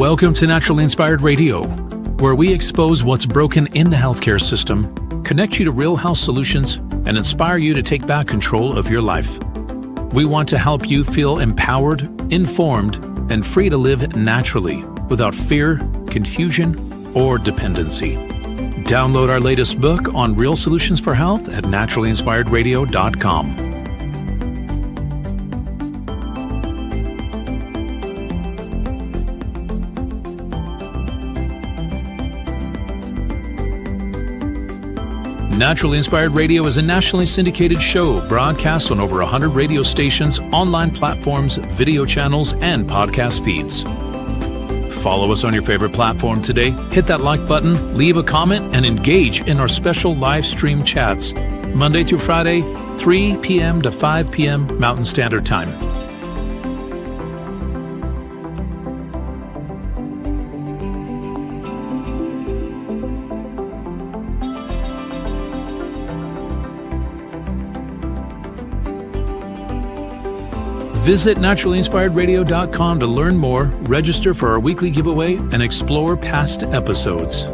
Welcome to Naturally Inspired Radio, where we expose what's broken in the healthcare system, connect you to real health solutions, and inspire you to take back control of your life. We want to help you feel empowered, informed, and free to live naturally without fear, confusion, or dependency. Download our latest book on real solutions for health at naturallyinspiredradio.com. Naturally Inspired Radio is a nationally syndicated show broadcast on over 100 radio stations, online platforms, video channels, and podcast feeds. Follow us on your favorite platform today, hit that like button, leave a comment, and engage in our special live stream chats, Monday through Friday, 3 p.m. to 5 p.m. Mountain Standard Time. Visit naturallyinspiredradio.com to learn more, register for our weekly giveaway, and explore past episodes.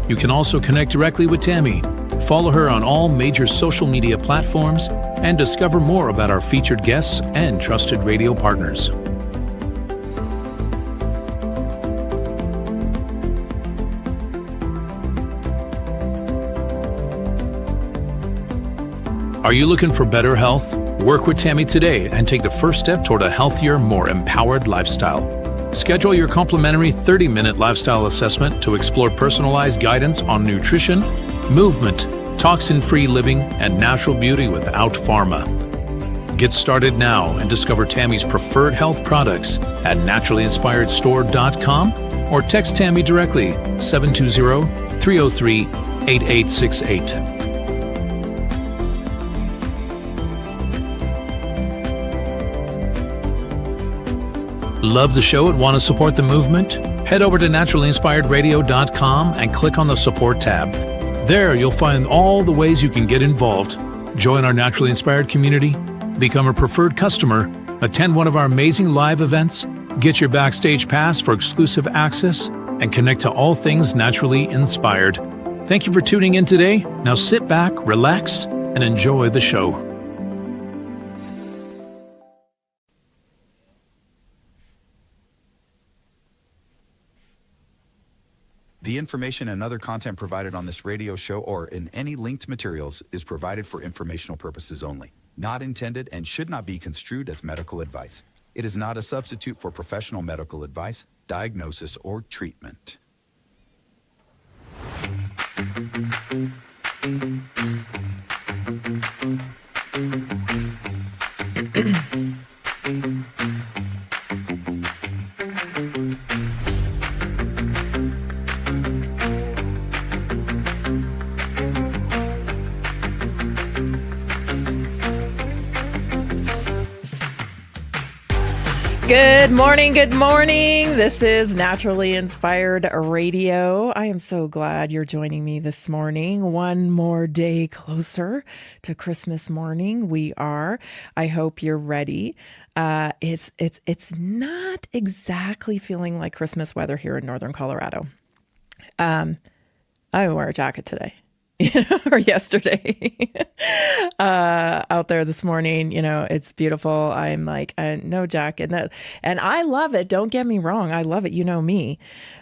You can also connect directly with Tammy, follow her on all major social media platforms, and discover more about our featured guests and trusted radio partners. Are you looking for better health? Work with Tammy today and take the first step toward a healthier, more empowered lifestyle. Schedule your complimentary 30-minute lifestyle assessment to explore personalized guidance on nutrition, movement, toxin-free living, and natural beauty without pharma. Get started now and discover Tammy's preferred health products at naturallyinspiredstore.com or text Tammy directly 720-303-8868. Love the show and want to support the movement? Head over to naturallyinspiredradio.com and click on the support tab. There you'll find all the ways you can get involved. Join our Naturally Inspired community, become a preferred customer, attend one of our amazing live events, get your backstage pass for exclusive access, and connect to all things naturally inspired. Thank you for tuning in today. Now sit back, relax, and enjoy the show. The information and other content provided on this radio show or in any linked materials is provided for informational purposes only, not intended and should not be construed as medical advice. It is not a substitute for professional medical advice, diagnosis, or treatment. Good morning, good morning. This is Naturally Inspired Radio. I am so glad you're joining me this morning. One more day closer to Christmas morning. We are. I hope you're ready. It's not exactly feeling like Christmas weather here in northern Colorado. I wear a jacket today. Or yesterday out there this morning, it's beautiful. I'm like, no jacket. And I love it. Don't get me wrong. I love it. You know me.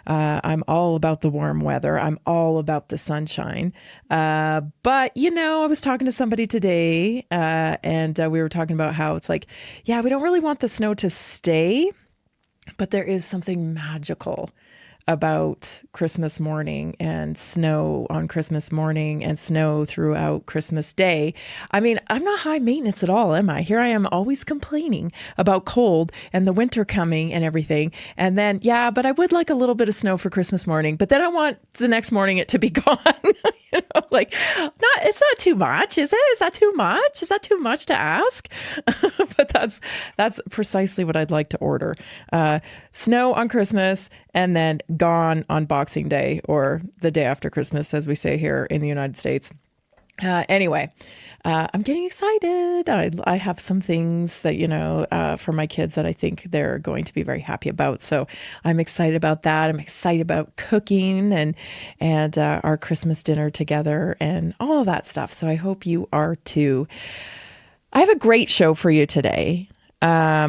I'm all about the warm weather. I'm all about the sunshine. But, I was talking to somebody today and we were talking about how it's like, yeah, we don't really want the snow to stay, but there is something magical about Christmas morning and snow on Christmas morning and snow throughout Christmas Day. I mean, I'm not high maintenance at all, am I? Here I am always complaining about cold and the winter coming and everything. And then, yeah, but I would like a little bit of snow for Christmas morning, but then I want the next morning it to be gone. It's not too much, is it? Is that too much? Is that too much to ask? But that's precisely what I'd like to order. Snow on Christmas and then gone on Boxing Day, or the day after Christmas, as we say here in the United States. Anyway, I'm getting excited. I have some things that, for my kids that I think they're going to be very happy about. So I'm excited about that. I'm excited about cooking and our Christmas dinner together and all of that stuff. So I hope you are too. I have a great show for you today. I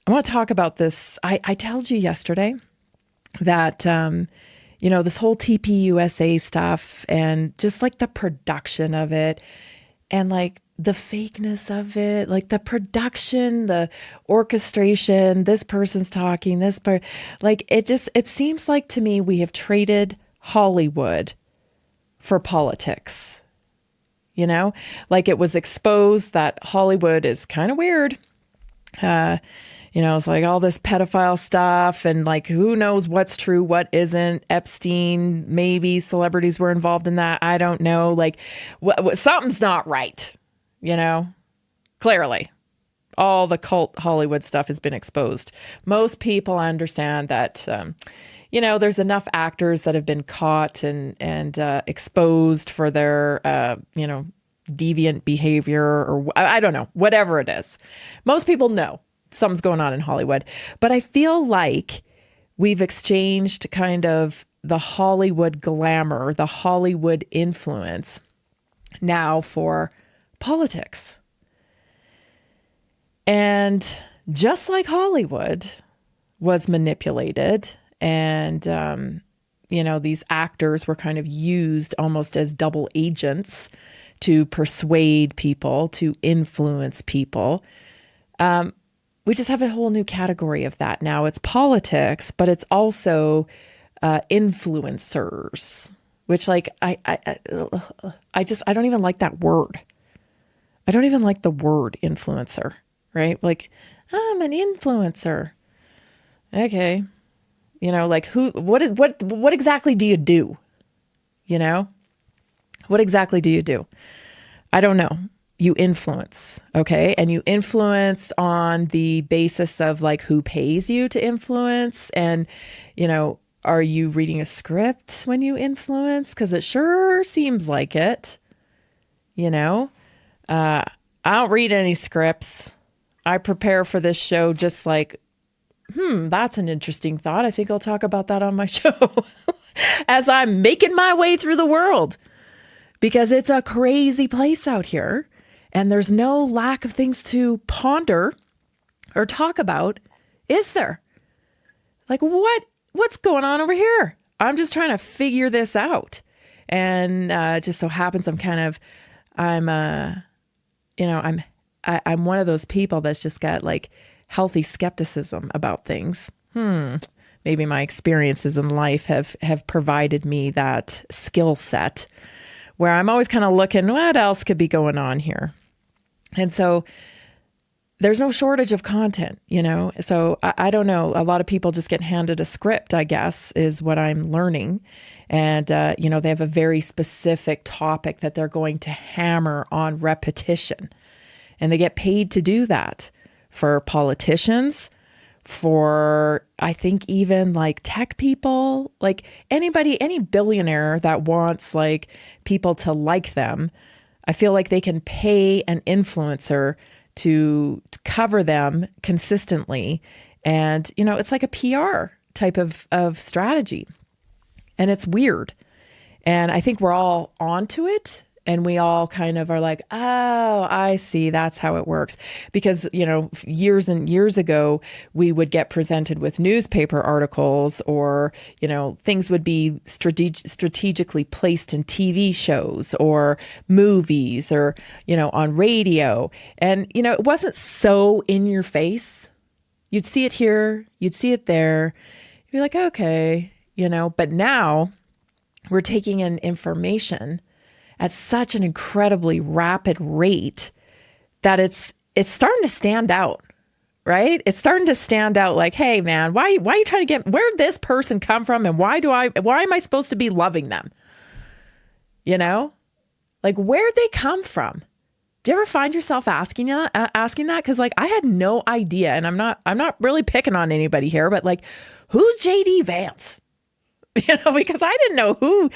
want to talk about this. I told you yesterday that, this whole TPUSA stuff and just like the production of it and like the fakeness of it, like the production, the orchestration, this person's talking, this part, like it seems like to me we have traded Hollywood for politics. Like it was exposed that Hollywood is kind of weird. It's like all this pedophile stuff and like who knows what's true, what isn't. Epstein, maybe celebrities were involved in that. I don't know. Like something's not right, clearly. All the cult Hollywood stuff has been exposed. Most people understand that, there's enough actors that have been caught and exposed for their, deviant behavior or I don't know, whatever it is. Most people know something's going on in Hollywood, but I feel like we've exchanged kind of the Hollywood glamour, the Hollywood influence now for politics. And just like Hollywood was manipulated and, these actors were kind of used almost as double agents to persuade people, to influence people. We just have a whole new category of that now. It's politics, but it's also influencers, which like I don't even like that word. I don't even like the word influencer, right? Like I'm an influencer. Okay. Like what exactly do you do? What exactly do you do? I don't know. You influence, okay? And you influence on the basis of like who pays you to influence. And, are you reading a script when you influence? Because it sure seems like it, I don't read any scripts. I prepare for this show just like, that's an interesting thought. I think I'll talk about that on my show as I'm making my way through the world because it's a crazy place out here. And there's no lack of things to ponder or talk about, is there? Like what's going on over here? I'm just trying to figure this out. And just so happens I'm one of those people that's just got like healthy skepticism about things. Maybe my experiences in life have provided me that skill set where I'm always kind of looking, what else could be going on here? And so there's no shortage of content, So I don't know. A lot of people just get handed a script, I guess, is what I'm learning. And, they have a very specific topic that they're going to hammer on repetition. And they get paid to do that for politicians, for, I think, even like tech people, like anybody, any billionaire that wants like people to like them. I feel like they can pay an influencer to cover them consistently. And, it's like a PR type of strategy. And it's weird. And I think we're all onto it. And we all kind of are like, oh, I see. That's how it works. Because, years and years ago, we would get presented with newspaper articles or, things would be strategically placed in TV shows or movies or, on radio. And, it wasn't so in your face. You'd see it here. You'd see it there. You'd be like, okay, but now we're taking in information at such an incredibly rapid rate that it's starting to stand out, right? It's starting to stand out like, hey man, why are you trying to where'd this person come from? And why am I supposed to be loving them? Like where'd they come from? Do you ever find yourself asking that? Cause like I had no idea, and I'm not really picking on anybody here, but like who's JD Vance? Because I didn't know who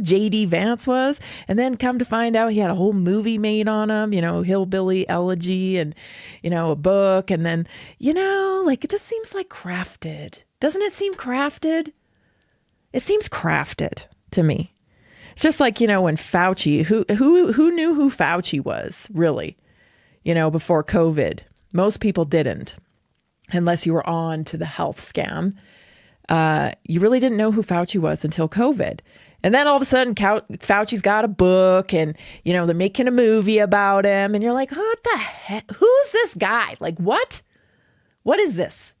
JD Vance was. And then come to find out he had a whole movie made on him, Hillbilly Elegy and, a book. And then, it just seems like crafted. Doesn't it seem crafted? It seems crafted to me. It's just like, when Fauci, who knew who Fauci was really, before COVID? Most people didn't, unless you were on to the health scam. You really didn't know who Fauci was until COVID. And then all of a sudden, Fauci's got a book and, they're making a movie about him. And you're like, what the heck? Who's this guy? Like, what? What is this?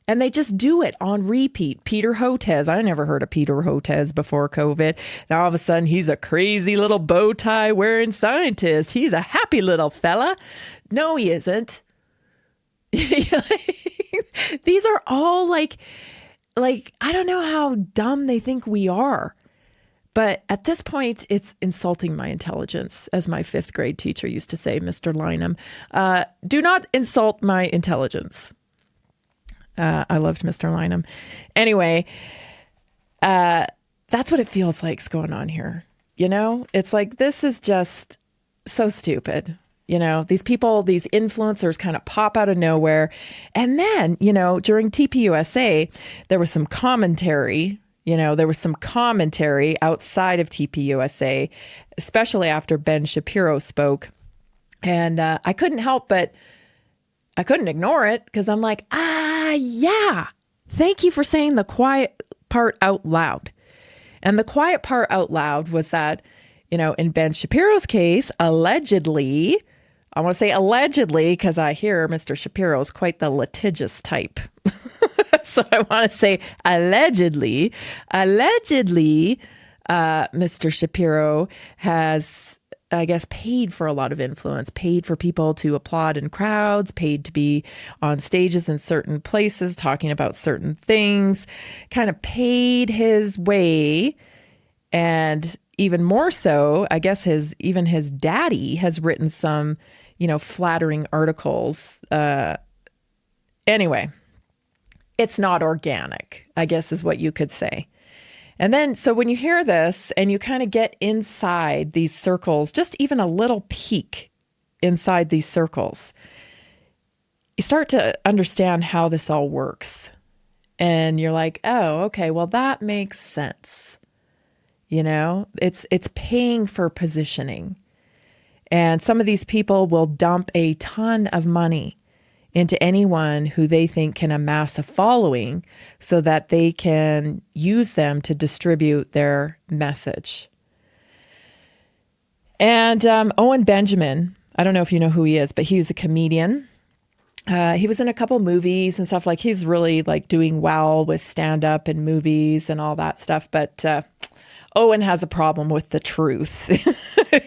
And they just do it on repeat. Peter Hotez. I never heard of Peter Hotez before COVID. Now all of a sudden, he's a crazy little bow tie wearing scientist. He's a happy little fella. No, he isn't. These are all like, I don't know how dumb they think we are. But at this point, it's insulting my intelligence, as my 5th grade teacher used to say, Mr. Lynham. Do not insult my intelligence. I loved Mr. Lynham. Anyway, that's what it feels like is going on here. It's like, this is just so stupid. These people, these influencers kind of pop out of nowhere. And then, during TPUSA, there was some commentary, outside of TPUSA, especially after Ben Shapiro spoke. And I couldn't ignore it because I'm like, yeah, thank you for saying the quiet part out loud. And the quiet part out loud was that, in Ben Shapiro's case, allegedly, I want to say allegedly because I hear Mr. Shapiro is quite the litigious type. So I want to say allegedly, Mr. Shapiro has, I guess, paid for a lot of influence, paid for people to applaud in crowds, paid to be on stages in certain places, talking about certain things, kind of paid his way. And even more so, I guess even his daddy has written some, flattering articles. Anyway, it's not organic, I guess is what you could say. And then, so when you hear this and you kind of get inside these circles, just even a little peek inside these circles, you start to understand how this all works. And you're like, oh, okay, well, that makes sense. It's paying for positioning. And some of these people will dump a ton of money into anyone who they think can amass a following so that they can use them to distribute their message. And Owen Benjamin, I don't know if you know who he is, but he's a comedian. He was in a couple movies and stuff. Like, he's really doing well with stand-up and movies and all that stuff. But Owen has a problem with the truth.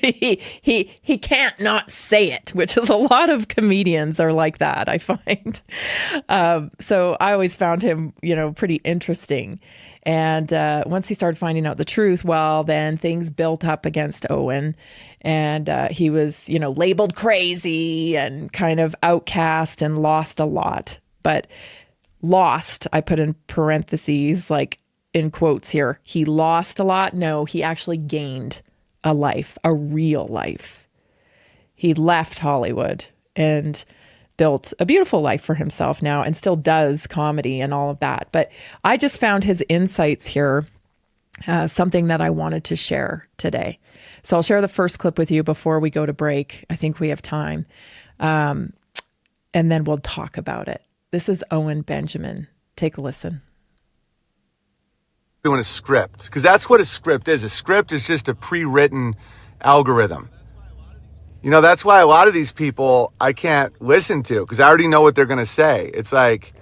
He can't not say it, which is a lot of comedians are like that, I find. So I always found him, pretty interesting. And once he started finding out the truth, well, then things built up against Owen. And he was, labeled crazy and kind of outcast and lost a lot. But lost, I put in parentheses, in quotes here, he lost a lot. No, he actually gained a life, a real life. He left Hollywood and built a beautiful life for himself now and still does comedy and all of that. But I just found his insights here, something that I wanted to share today. So I'll share the first clip with you before we go to break. I think we have time. And then we'll talk about it. This is Owen Benjamin. Take a listen. Doing a script, because that's what a script is. A script is just a pre-written algorithm. That's why a lot of these people I can't listen to, because I already know what they're going to say. It's like,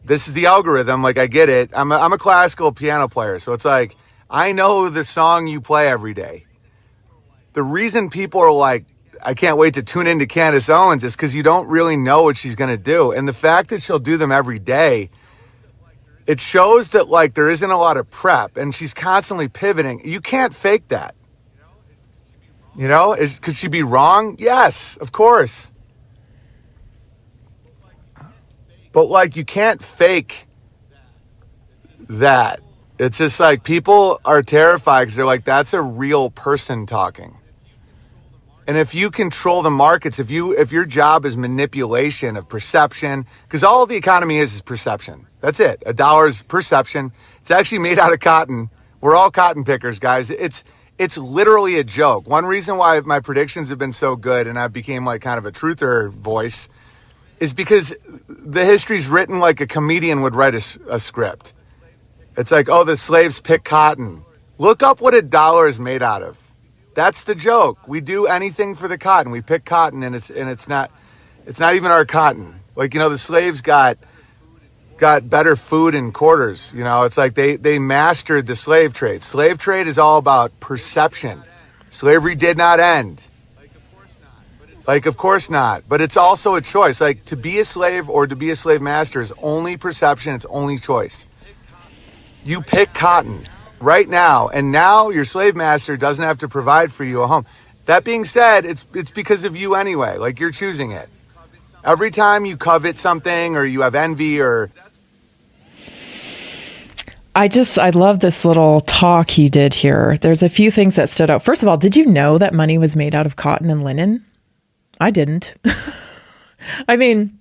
this is the algorithm. I get it. I'm a classical piano player, so it's like, I know the song you play every day. The reason people are like, I can't wait to tune into Candace Owens is because you don't really know what she's going to do. And the fact that she'll do them every day, it shows that there isn't a lot of prep, and she's constantly pivoting. You can't fake that. Could she be wrong? Yes, of course. But you can't fake that. It's just like people are terrified because they're like, that's a real person talking. And if you control the markets, if your job is manipulation of perception, because all the economy is perception. That's it. A dollar is perception. It's actually made out of cotton. We're all cotton pickers, guys. It's literally a joke. One reason why my predictions have been so good and I became like kind of a truther voice is because the history's written like a comedian would write a script. It's like, oh, the slaves pick cotton. Look up what a dollar is made out of. That's the joke. We do anything for the cotton. We pick cotton, and it's not even our cotton. Like, the slaves got better food in quarters. It's like they mastered the slave trade. Slave trade is all about perception. Slavery did not end. Like, of course not. But it's also a choice. Like, to be a slave or to be a slave master is only perception. It's only choice. You pick cotton right now, and now your slave master doesn't have to provide for you a home. That being said, it's because of you anyway. Like, you're choosing it. Every time you covet something or you have envy or... I love this little talk he did here. There's a few things that stood out. First of all, did you know that money was made out of cotton and linen? I didn't. I mean,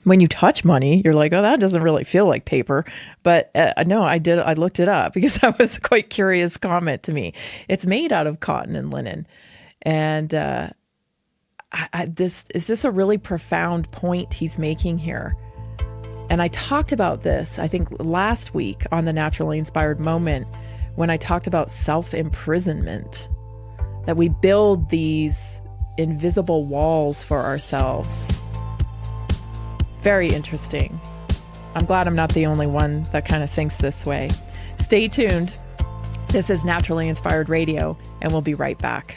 when you touch money, you're like, oh, that doesn't really feel like paper. But no, I did. I looked it up because that was a quite curious comment to me. It's made out of cotton and linen. And this is just a really profound point he's making here. And I talked about this, I think, last week on the Naturally Inspired Moment when I talked about self-imprisonment, that we build these invisible walls for ourselves. Very interesting. I'm glad I'm not the only one that kind of thinks this way. Stay tuned. This is Naturally Inspired Radio, and we'll be right back.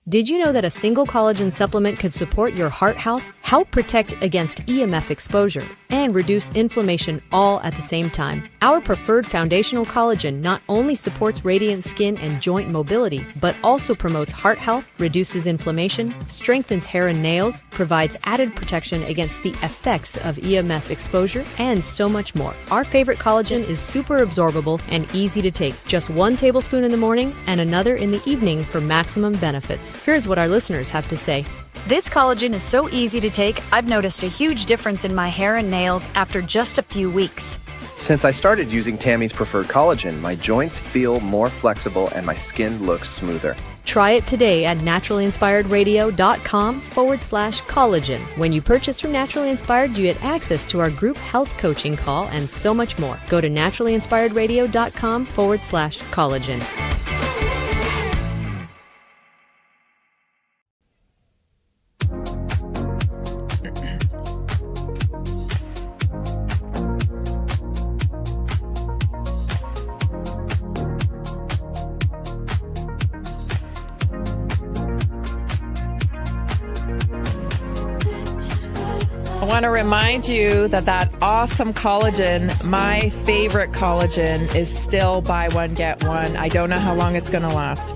Did you know that a single collagen supplement could support your heart health, help protect against EMF exposure, and reduce inflammation all at the same time? Our preferred foundational collagen not only supports radiant skin and joint mobility, but also promotes heart health, reduces inflammation, strengthens hair and nails, provides added protection against the effects of EMF exposure, and so much more. Our favorite collagen is super absorbable and easy to take. Just 1 tablespoon in the morning and another in the evening for maximum benefits. Here's what our listeners have to say. This collagen is so easy to take, I've noticed a huge difference in my hair and nails after just a few weeks. Since I started using Tammy's preferred collagen, my joints feel more flexible and my skin looks smoother. Try it today at naturallyinspiredradio.com/collagen. When you purchase from Naturally Inspired, you get access to our group health coaching call and so much more. Go to naturallyinspiredradio.com/collagen. I want to remind you that awesome collagen, my favorite collagen, is still buy one, get one. I don't know how long it's going to last.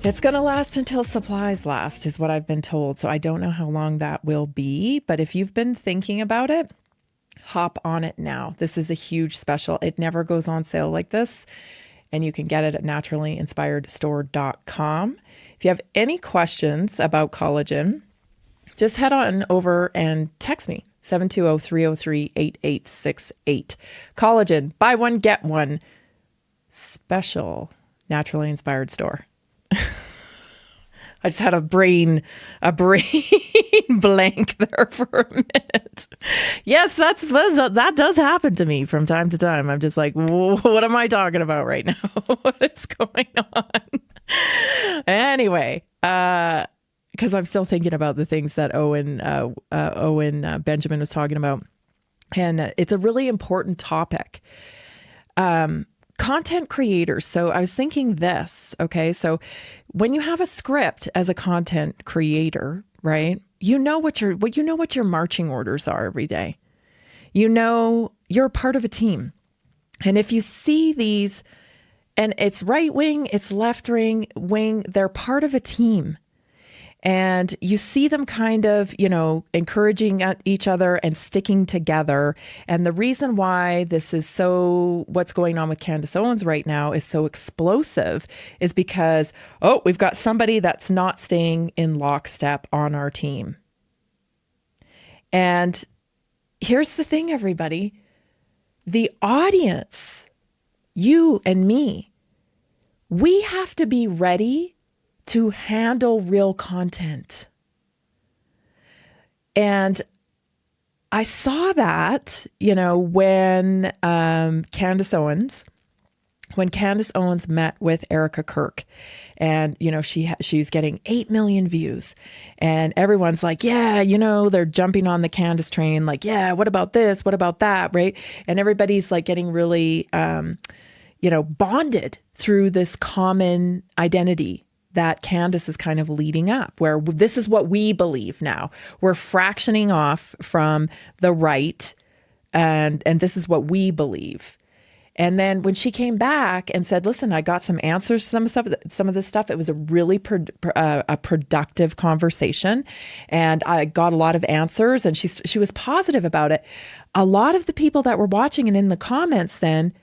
It's going to last until supplies last, is what I've been told. So I don't know how long that will be. But if you've been thinking about it, hop on it now. This is a huge special. It never goes on sale like this. And you can get it at naturallyinspiredstore.com. If you have any questions about collagen, just head on over and text me, 720-303-8868. Collagen, buy one, get one. Special Naturally Inspired Store. I just had a brain blank there for a minute. Yes, that does happen to me from time to time. I'm just like, what am I talking about right now? What is going on? Anyway, because I'm still thinking about the things that Owen Benjamin was talking about. And it's a really important topic. Content creators. So I was thinking this, okay? So when you have a script as a content creator, right? You know what your marching orders are every day. You know you're a part of a team. And if you see these, and it's right wing, it's left wing, they're part of a team. And you see them kind of, encouraging each other and sticking together. And the reason why what's going on with Candace Owens right now is so explosive is because, we've got somebody that's not staying in lockstep on our team. And here's the thing, everybody. The audience, you and me, we have to be ready to handle real content. And I saw that, when Candace Owens met with Erica Kirk, and, she's getting 8 million views, and everyone's like, yeah, they're jumping on the Candace train. Like, yeah, what about this? What about that? Right. And everybody's like getting really, bonded through this common identity that Candace is kind of leading up, where this is what we believe now. We're fractioning off from the right, and this is what we believe. And then when she came back and said, listen, I got some answers to some of this stuff, it was a really productive conversation, and I got a lot of answers, and she was positive about it. A lot of the people that were watching and in the comments then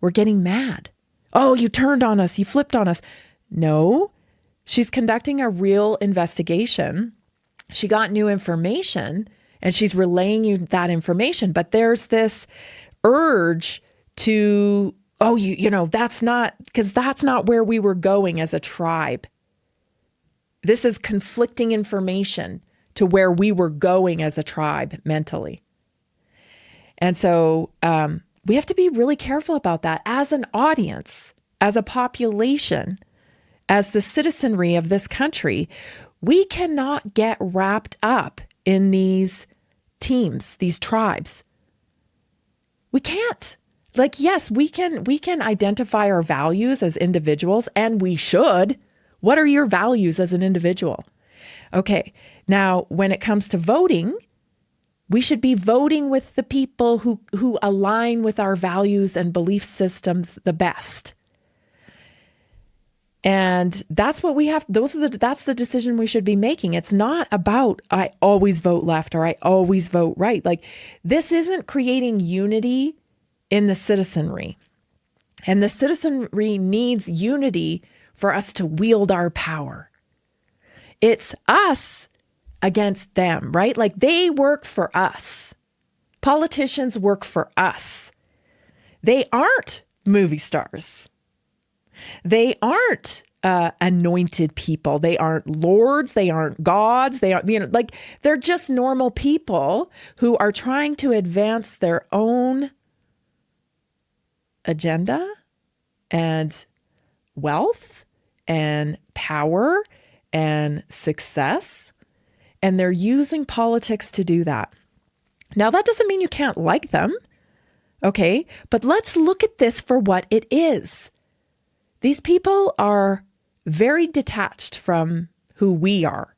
were getting mad. Oh, you turned on us, you flipped on us. No. She's conducting a real investigation. She got new information and she's relaying you that information. But there's this urge to, that's not where we were going as a tribe. This is conflicting information to where we were going as a tribe mentally. And so we have to be really careful about that as an audience, as a population, as the citizenry of this country. We cannot get wrapped up in these teams, these tribes. We can't. Like, yes, we can identify our values as individuals, and we should. What are your values as an individual? Okay, now when it comes to voting, we should be voting with the people who align with our values and belief systems the best. And that's what we have. That's the decision we should be making. It's not about I always vote left or I always vote right. Like, this isn't creating unity in the citizenry. And the citizenry needs unity for us to wield our power. It's us against them, right? Like, they work for us. Politicians work for us. They aren't movie stars. They aren't anointed people. They aren't lords. They aren't gods. They aren't, they're just normal people who are trying to advance their own agenda and wealth and power and success. And they're using politics to do that. Now, that doesn't mean you can't like them. Okay. But let's look at this for what it is. These people are very detached from who we are.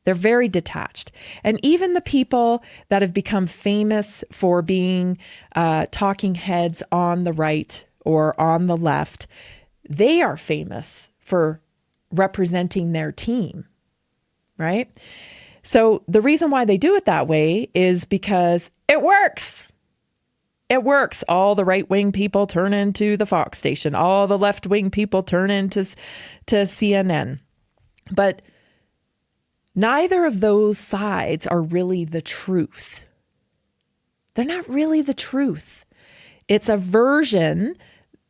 They're very detached. And even the people that have become famous for being talking heads on the right or on the left, they are famous for representing their team, right? So the reason why they do it that way is because it works. It works. All the right-wing people turn into the Fox station. All the left-wing people turn into CNN. But neither of those sides are really the truth. They're not really the truth. It's a version.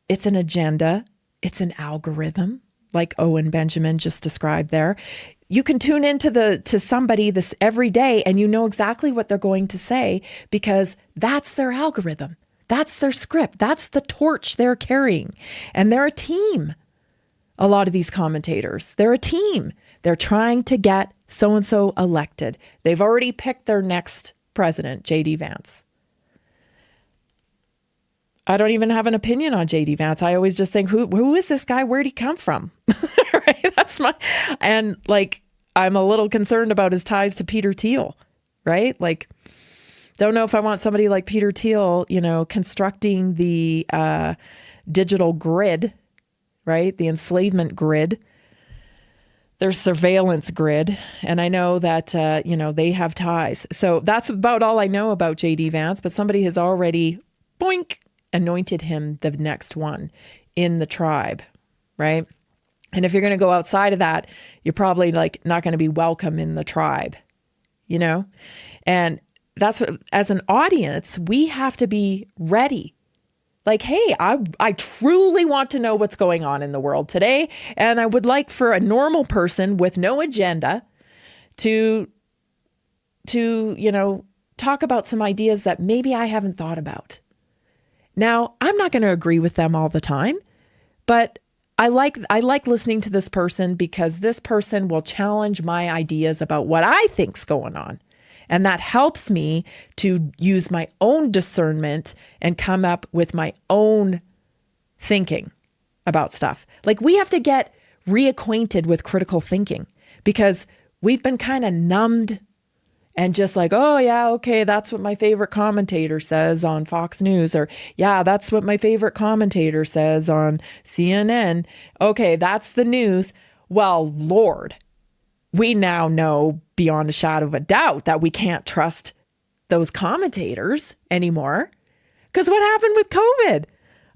It's an agenda. It's an algorithm, like Owen Benjamin just described there. You can tune into to somebody this every day and you know exactly what they're going to say because that's their algorithm. That's their script. That's the torch they're carrying. And they're a team. A lot of these commentators, they're a team. They're trying to get so-and-so elected. They've already picked their next president, J.D. Vance. I don't even have an opinion on J.D. Vance. I always just think, who is this guy? Where'd he come from? Right? And I'm a little concerned about his ties to Peter Thiel, right? Like, don't know if I want somebody like Peter Thiel, constructing the digital grid, right? The enslavement grid. their surveillance grid. And I know that, they have ties. So that's about all I know about J.D. Vance, but somebody has already, boink, anointed him the next one in the tribe, right? And if you're going to go outside of that, you're probably like not going to be welcome in the tribe, And that's what, as an audience, we have to be ready. Like, hey, I truly want to know what's going on in the world today. And I would like for a normal person with no agenda to talk about some ideas that maybe I haven't thought about. Now, I'm not going to agree with them all the time, but I like listening to this person because this person will challenge my ideas about what I think's going on. And that helps me to use my own discernment and come up with my own thinking about stuff. Like, we have to get reacquainted with critical thinking because we've been kind of numbed and just like, oh yeah, okay, that's what my favorite commentator says on Fox News, or yeah, that's what my favorite commentator says on CNN. Okay, that's the news. Well, Lord, we now know beyond a shadow of a doubt that we can't trust those commentators anymore. Because what happened with COVID?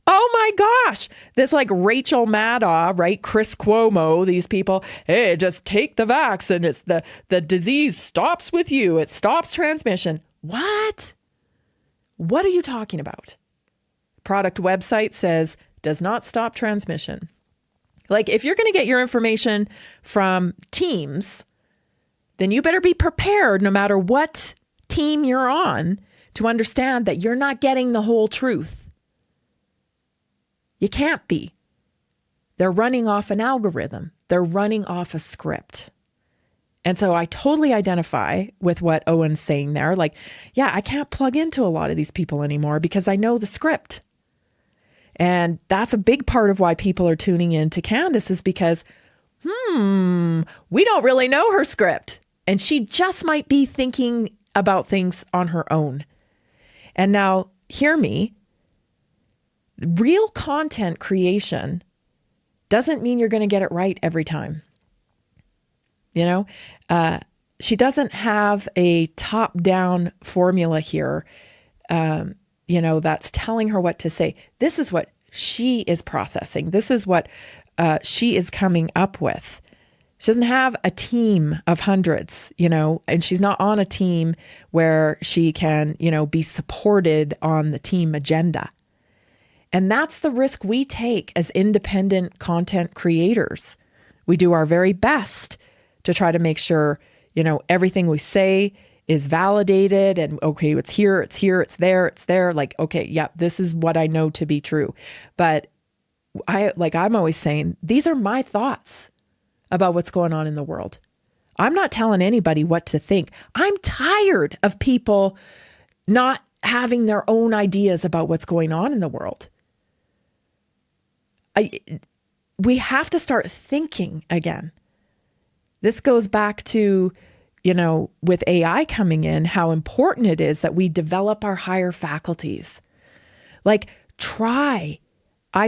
Oh my gosh, this like Rachel Maddow, right? Chris Cuomo, these people, hey, just take the vax and it's the disease stops with you. It stops transmission. What? What are you talking about? Product website says does not stop transmission. Like, if you're going to get your information from teams, then you better be prepared no matter what team you're on to understand that you're not getting the whole truth. You can't be. They're running off an algorithm. They're running off a script. And so I totally identify with what Owen's saying there. Like, yeah, I can't plug into a lot of these people anymore because I know the script. And that's a big part of why people are tuning in to Candace is because, we don't really know her script. And she just might be thinking about things on her own. And now, hear me, real content creation doesn't mean you're going to get it right every time. She doesn't have a top-down formula here, that's telling her what to say. This is what she is processing. This is what she is coming up with. She doesn't have a team of hundreds, and she's not on a team where she can, be supported on the team agenda. And that's the risk we take as independent content creators. We do our very best to try to make sure, everything we say is validated and okay, it's here, it's there. Like, okay, yeah, this is what I know to be true. But I'm always saying, these are my thoughts about what's going on in the world. I'm not telling anybody what to think. I'm tired of people not having their own ideas about what's going on in the world. We have to start thinking again. This goes back to, with AI coming in, how important it is that we develop our higher faculties. Like, I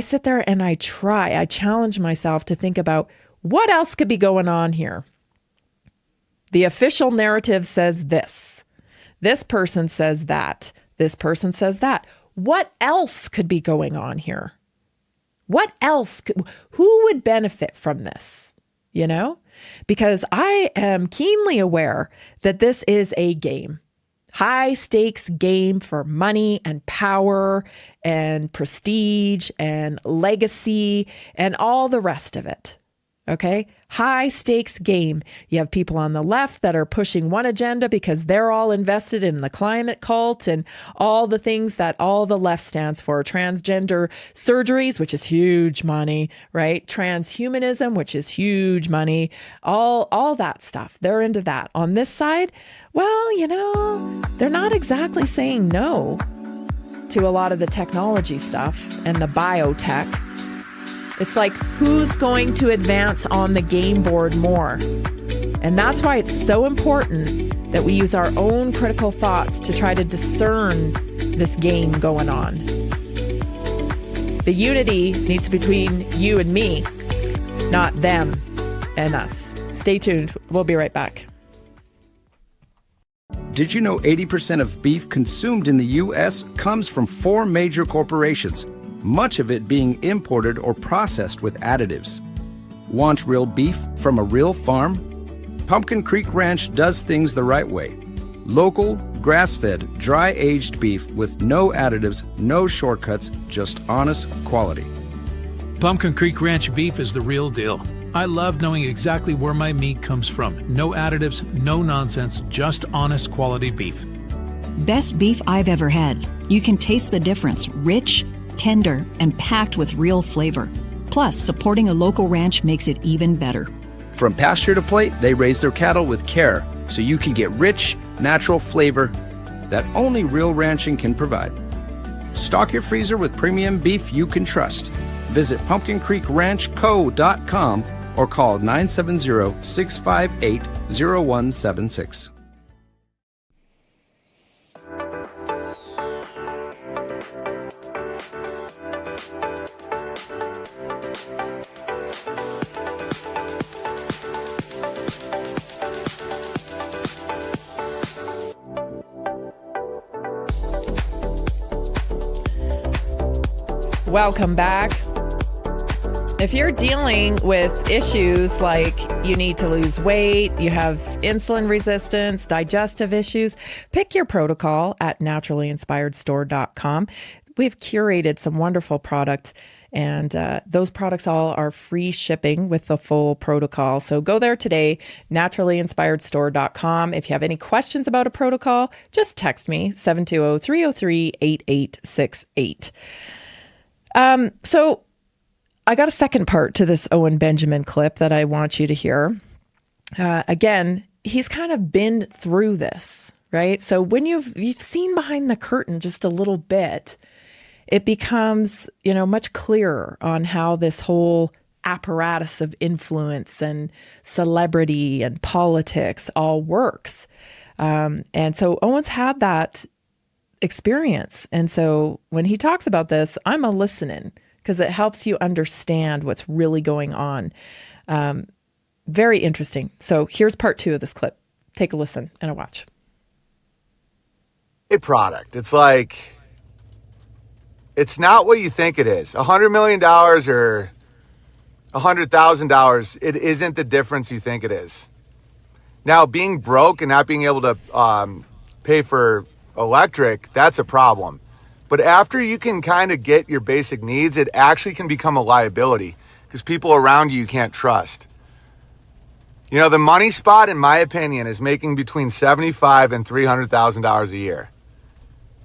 sit there and I challenge myself to think about what else could be going on here. The official narrative says this. This person says that. This person says that. What else could be going on here? What else? Who would benefit from this? Because I am keenly aware that this is a game. High stakes game for money and power and prestige and legacy and all the rest of it. Okay? High stakes game. You have people on the left that are pushing one agenda because they're all invested in the climate cult and all the things that all the left stands for. Transgender surgeries, which is huge money, right? Transhumanism, which is huge money. All that stuff. They're into that. On this side, well, they're not exactly saying no to a lot of the technology stuff and the biotech. It's like, who's going to advance on the game board more? And that's why it's so important that we use our own critical thoughts to try to discern this game going on. The unity needs to be between you and me, not them and us. Stay tuned. We'll be right back. Did you know 80% of beef consumed in the U.S. comes from 4 major corporations, much of it being imported or processed with additives? Want real beef from a real farm? Pumpkin Creek Ranch does things the right way. Local, grass-fed, dry-aged beef with no additives, no shortcuts, just honest quality. Pumpkin Creek Ranch beef is the real deal. I love knowing exactly where my meat comes from. No additives, no nonsense, just honest quality beef. Best beef I've ever had. You can taste the difference. Rich, tender, and packed with real flavor. Plus, supporting a local ranch makes it even better. From pasture to plate, they raise their cattle with care, so you can get rich, natural flavor that only real ranching can provide. Stock your freezer with premium beef you can trust. Visit pumpkincreekranchco.com or call 970-658-0176. Welcome back. If you're dealing with issues like you need to lose weight, you have insulin resistance, digestive issues, pick your protocol at naturallyinspiredstore.com. We've curated some wonderful products, and those products all are free shipping with the full protocol. So go there today, naturallyinspiredstore.com. If you have any questions about a protocol, just text me, 720-303-8868. So I got a second part to this Owen Benjamin clip that I want you to hear. Again, he's kind of been through this, right? So when you've seen behind the curtain just a little bit, it becomes, much clearer on how this whole apparatus of influence and celebrity and politics all works. And so Owen's had that experience. And so when he talks about this, I'm a listening, because it helps you understand what's really going on. Very interesting. So here's part 2 of this clip. Take a listen and a watch. A product. It's like, it's not what you think it is. $100 million or $100,000, it isn't the difference you think it is. Now, being broke and not being able to pay for electric, that's a problem. But after you can kind of get your basic needs, it actually can become a liability because people around you can't trust. The money spot, in my opinion, is making between $75,000 and $300,000 a year.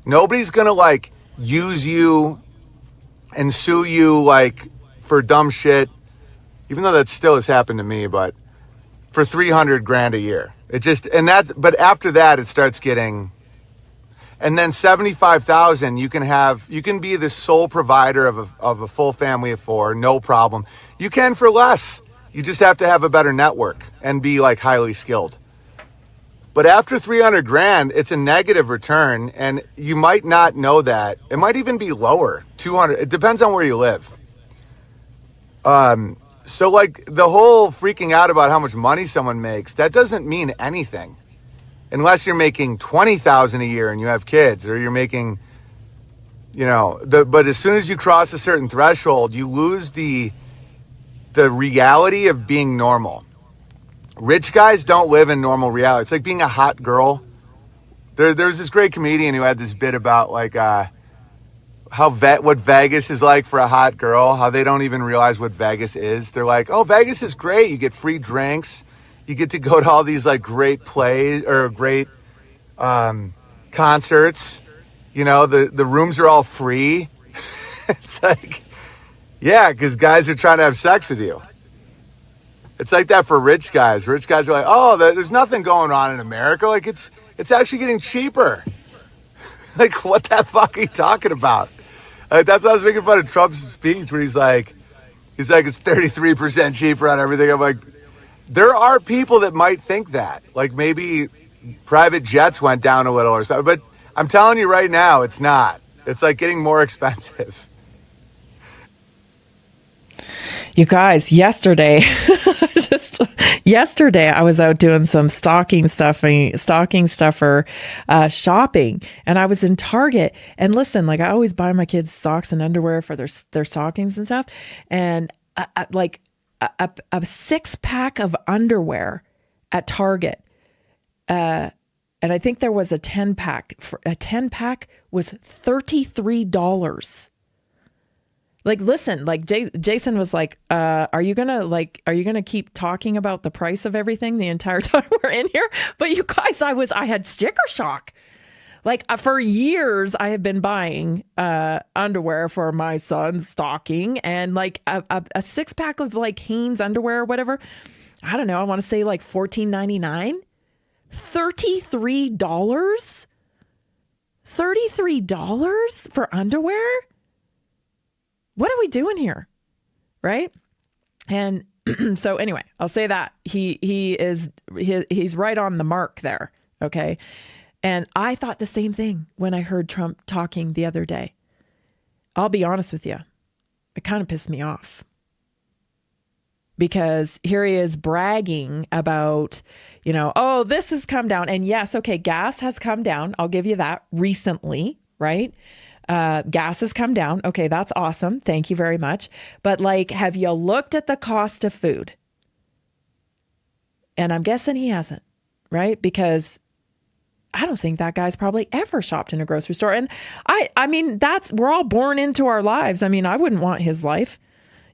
Nobody's going to use you and sue you for dumb shit, even though that still has happened to me, but for $300,000 a year. But after that, it starts getting. And then $75,000, you can be the sole provider of a full family of 4, no problem. You can for less. You just have to have a better network and be highly skilled. But after $300,000, it's a negative return, and you might not know that. It might even be lower, 200. It depends on where you live. So the whole freaking out about how much money someone makes, that doesn't mean anything. Unless you're making $20,000 a year and you have kids, or you're making, but as soon as you cross a certain threshold, you lose the reality of being normal. Rich guys don't live in normal reality. It's like being a hot girl. There's this great comedian who had this bit about what Vegas is like for a hot girl, how they don't even realize what Vegas is. They're like, oh, Vegas is great. You get free drinks. You get to go to all these great plays or great concerts. The rooms are all free. It's yeah, because guys are trying to have sex with you. It's like that for rich guys. Rich guys are like, oh, there's nothing going on in America. It's actually getting cheaper. What the fuck are you talking about? That's why I was making fun of Trump's speech where he's like, it's 33% cheaper on everything. I'm like, there are people that might think that. Maybe private jets went down a little or something. But I'm telling you right now, it's not. It's getting more expensive. You guys, yesterday, yesterday I was out doing some stocking stuffer shopping, and I was in Target. And listen, like I always buy my kids socks and underwear for their stockings and stuff. And a 6-pack of underwear at Target, and I think there was a 10-pack. A 10-pack was $33. Like, listen, like Jason was like, are you gonna keep talking about the price of everything the entire time we're in here? But you guys, I had sticker shock. Like for years, I have been buying underwear for my son's stocking, and like a 6-pack of like Hanes underwear or whatever. I don't know. I want to say like $14.99, $33, $33 for underwear. What are we doing here? Right? And so anyway, I'll say that he's right on the mark there. Okay. And I thought the same thing when I heard Trump talking the other day. I'll be honest with you. It kind of pissed me off. Because here he is bragging about, oh, this has come down. And yes, okay, gas has come down. I'll give you that recently, right? Gas has come down. Okay, that's awesome. Thank you very much. But like, have you looked at the cost of food? And I'm guessing he hasn't, right? Because I don't think that guy's probably ever shopped in a grocery store. And I mean, we're all born into our lives. I mean, I wouldn't want his life.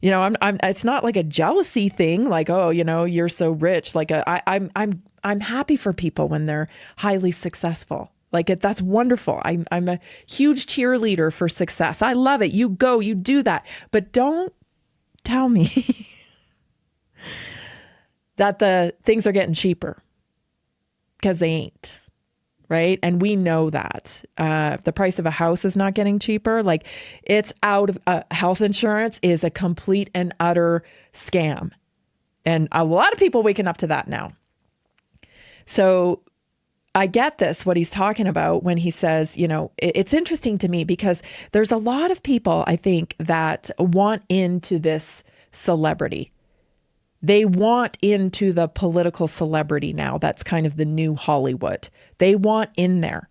It's not like a jealousy thing. Like, oh, you're so rich. Like, I'm happy for people when they're highly successful. Like that's wonderful. I'm a huge cheerleader for success. I love it. You go, you do that. But don't tell me that the things are getting cheaper, because they ain't, right? And we know that. The price of a house is not getting cheaper. Like it's out of health insurance is a complete and utter scam. And a lot of people waking up to that now. So I get what he's talking about when he says, it's interesting to me because there's a lot of people, I think, that want into this celebrity. They want into the political celebrity now. That's kind of the new Hollywood. They want in there.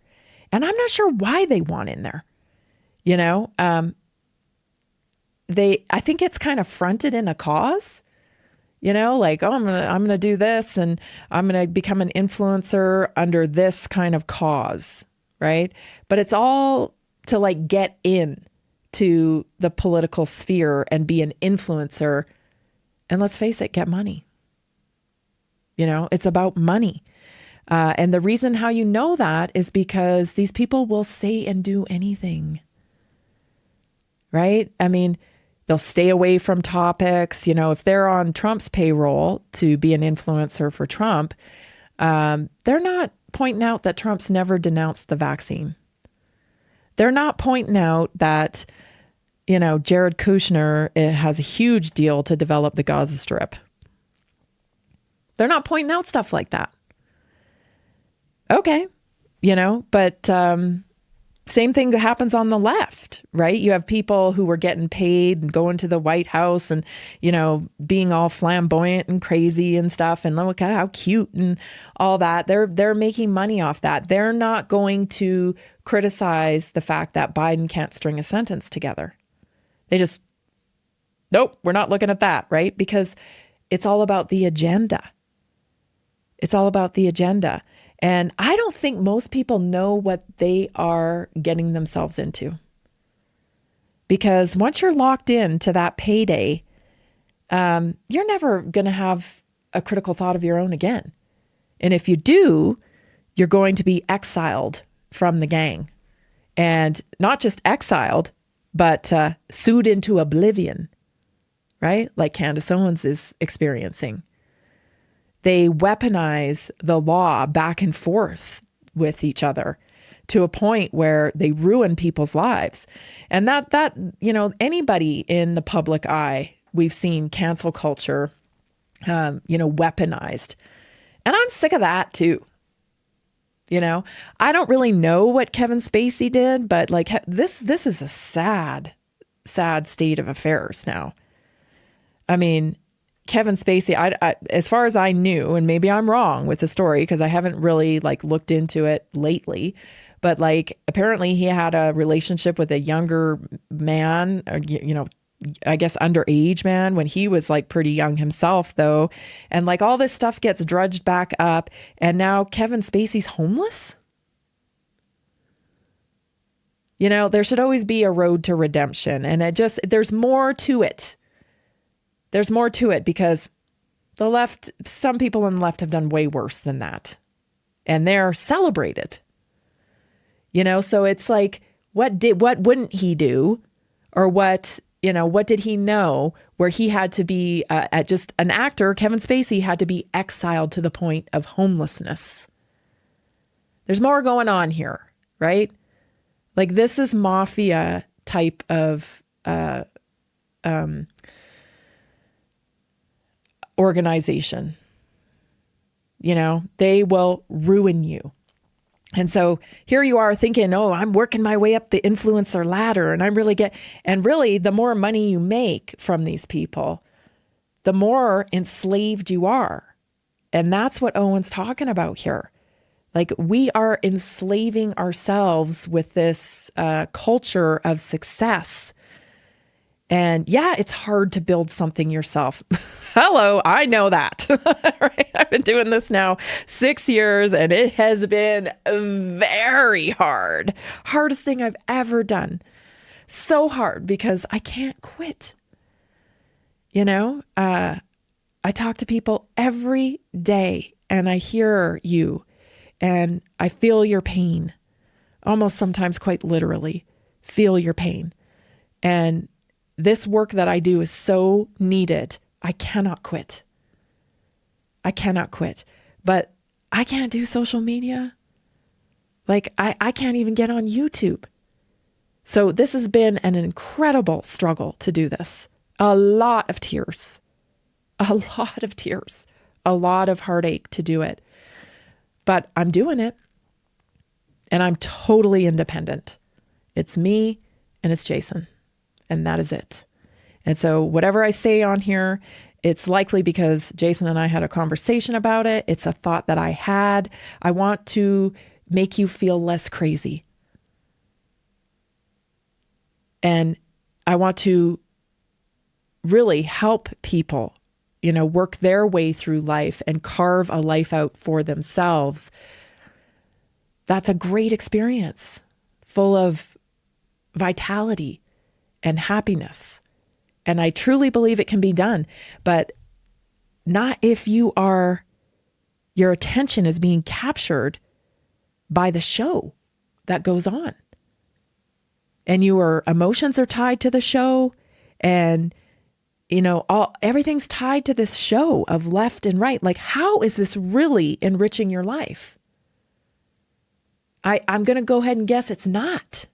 And I'm not sure why they want in there. I think it's kind of fronted in a cause. Like, oh, I'm gonna do this, and I'm gonna become an influencer under this kind of cause, right? But it's all to like get in to the political sphere and be an influencer, and let's face it, get money. It's about money, and the reason how you know that is because these people will say and do anything, right? I mean, they'll stay away from topics. If they're on Trump's payroll to be an influencer for Trump, they're not pointing out that Trump's never denounced the vaccine. They're not pointing out that, Jared Kushner has a huge deal to develop the Gaza Strip. They're not pointing out stuff like that. Okay, but same thing happens on the left, right? You have people who were getting paid and going to the White House and, being all flamboyant and crazy and stuff. And look at how cute and all that. They're making money off that. They're not going to criticize the fact that Biden can't string a sentence together. They just, nope, we're not looking at that, right? Because it's all about the agenda. It's all about the agenda. And I don't think most people know what they are getting themselves into. Because once you're locked into that payday, you're never going to have a critical thought of your own again. And if you do, you're going to be exiled from the gang. And not just exiled, but sued into oblivion, right? Like Candace Owens is experiencing. They weaponize the law back and forth with each other to a point where they ruin people's lives. And that anybody in the public eye, we've seen cancel culture, weaponized. And I'm sick of that too. I don't really know what Kevin Spacey did, but this is a sad, sad state of affairs now. I mean, Kevin Spacey, I, as far as I knew, and maybe I'm wrong with the story because I haven't really like looked into it lately, but like apparently he had a relationship with a younger man, or, I guess underage man when he was like pretty young himself though. And like all this stuff gets drudged back up and now Kevin Spacey's homeless. There should always be a road to redemption. And there's more to it. There's more to it because the left, some people on the left have done way worse than that. And they're celebrated. So it's like, what wouldn't he do? Or what did he know where he had to be just an actor, Kevin Spacey had to be exiled to the point of homelessness. There's more going on here, right? Like this is mafia type of organization. They will ruin you. And so here you are thinking, oh, I'm working my way up the influencer ladder and really the more money you make from these people, the more enslaved you are. And that's what Owen's talking about here. Like we are enslaving ourselves with this culture of success. And yeah, it's hard to build something yourself. Hello, I know that. Right? I've been doing this now 6 years and it has been very hard. Hardest thing I've ever done. So hard because I can't quit. I talk to people every day and I hear you and I feel your pain. Almost sometimes quite literally feel your pain. And this work that I do is so needed. I cannot quit. I cannot quit. But I can't do social media. Like I can't even get on YouTube. So this has been an incredible struggle to do this. A lot of tears. A lot of tears. A lot of heartache to do it. But I'm doing it. And I'm totally independent. It's me and it's Jason. And that is it. And so whatever I say on here, it's likely because Jason and I had a conversation about it. It's a thought that I had. I want to make you feel less crazy. And I want to really help people, work their way through life and carve a life out for themselves. That's a great experience, full of vitality and happiness. And I truly believe it can be done, but not if your attention is being captured by the show that goes on. And your emotions are tied to the show and everything's tied to this show of left and right. Like, how is this really enriching your life? I'm going to go ahead and guess it's not.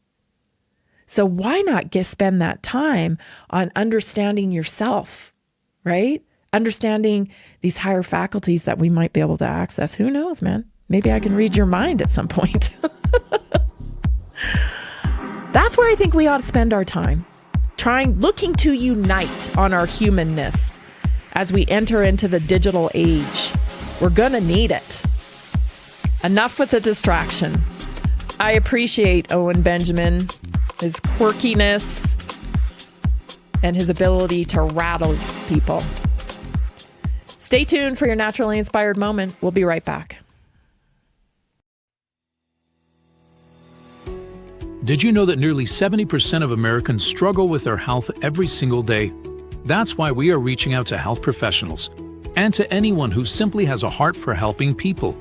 So why not spend that time on understanding yourself, right? Understanding these higher faculties that we might be able to access. Who knows, man? Maybe I can read your mind at some point. That's where I think we ought to spend our time. Looking to unite on our humanness as we enter into the digital age. We're going to need it. Enough with the distraction. I appreciate Owen Benjamin, his quirkiness, and his ability to rattle people. Stay tuned for your naturally inspired moment. We'll be right back. Did you know that nearly 70% of Americans struggle with their health every single day? That's why we are reaching out to health professionals and to anyone who simply has a heart for helping people.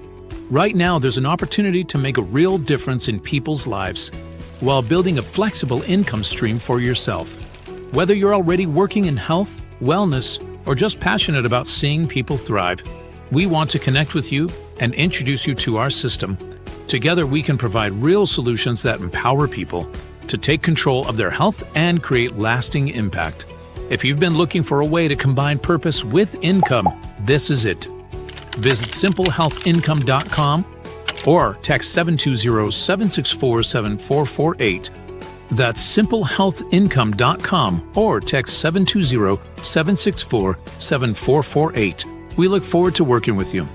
Right now, there's an opportunity to make a real difference in people's lives while building a flexible income stream for yourself. Whether you're already working in health, wellness, or just passionate about seeing people thrive, we want to connect with you and introduce you to our system. Together, we can provide real solutions that empower people to take control of their health and create lasting impact. If you've been looking for a way to combine purpose with income, this is it. Visit simplehealthincome.com or text 720-764-7448 That's simplehealthincome.com or text 720-764-7448. We look forward to working with you.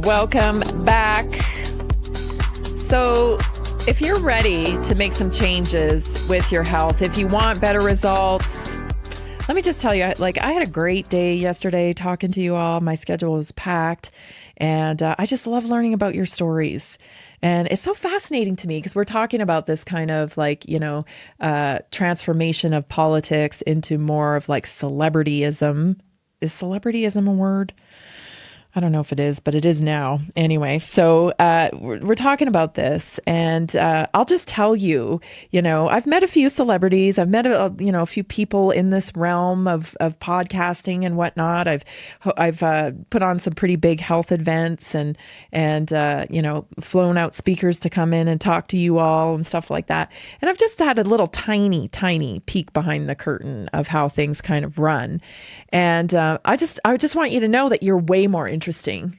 Welcome back. So if you're ready to make some changes with your health, if you want better results, let me just tell you, I had a great day yesterday talking to you all. My schedule was packed, and I just love learning about your stories. And it's so fascinating to me because we're talking about this kind of transformation of politics into more of like celebrityism. Is celebrityism a word? I don't know if it is, but it is now. Anyway, so we're talking about this, and I'll just tell you, I've met a few celebrities. I've met a few people in this realm of podcasting and whatnot. I've put on some pretty big health events and flown out speakers to come in and talk to you all and stuff like that. And I've just had a little tiny peek behind the curtain of how things kind of run. And I just want you to know that you're way more interesting,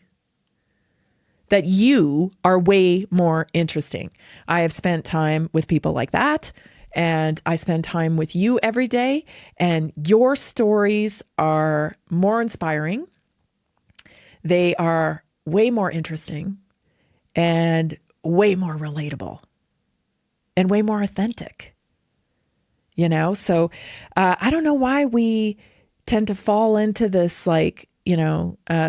that you are way more interesting. I have spent time with people like that, and I spend time with you every day, and your stories are more inspiring. They are way more interesting and way more relatable and way more authentic, So I don't know why we tend to fall into this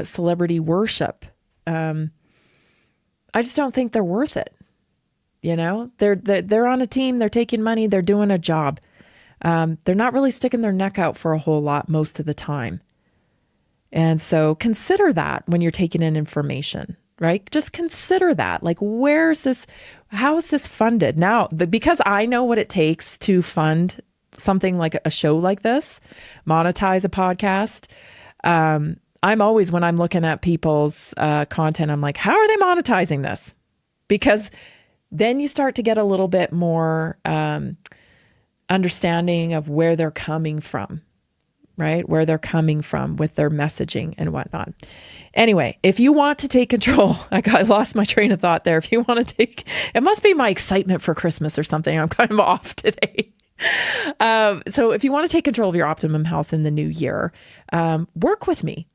celebrity worship. I just don't think they're worth it. They're on a team, they're taking money, they're doing a job. They're not really sticking their neck out for a whole lot most of the time. And so consider that when you're taking in information, right? Just consider that. How is this funded? Now, because I know what it takes to fund something like a show like this, monetize a podcast. I'm always, when I'm looking at people's content, I'm like, how are they monetizing this? Because then you start to get a little bit more understanding of where they're coming from, right? Where they're coming from with their messaging and whatnot. Anyway, if you want to take control, I lost my train of thought there. If you want to it must be my excitement for Christmas or something. I'm kind of off today. So if you want to take control of your optimum health in the new year, work with me.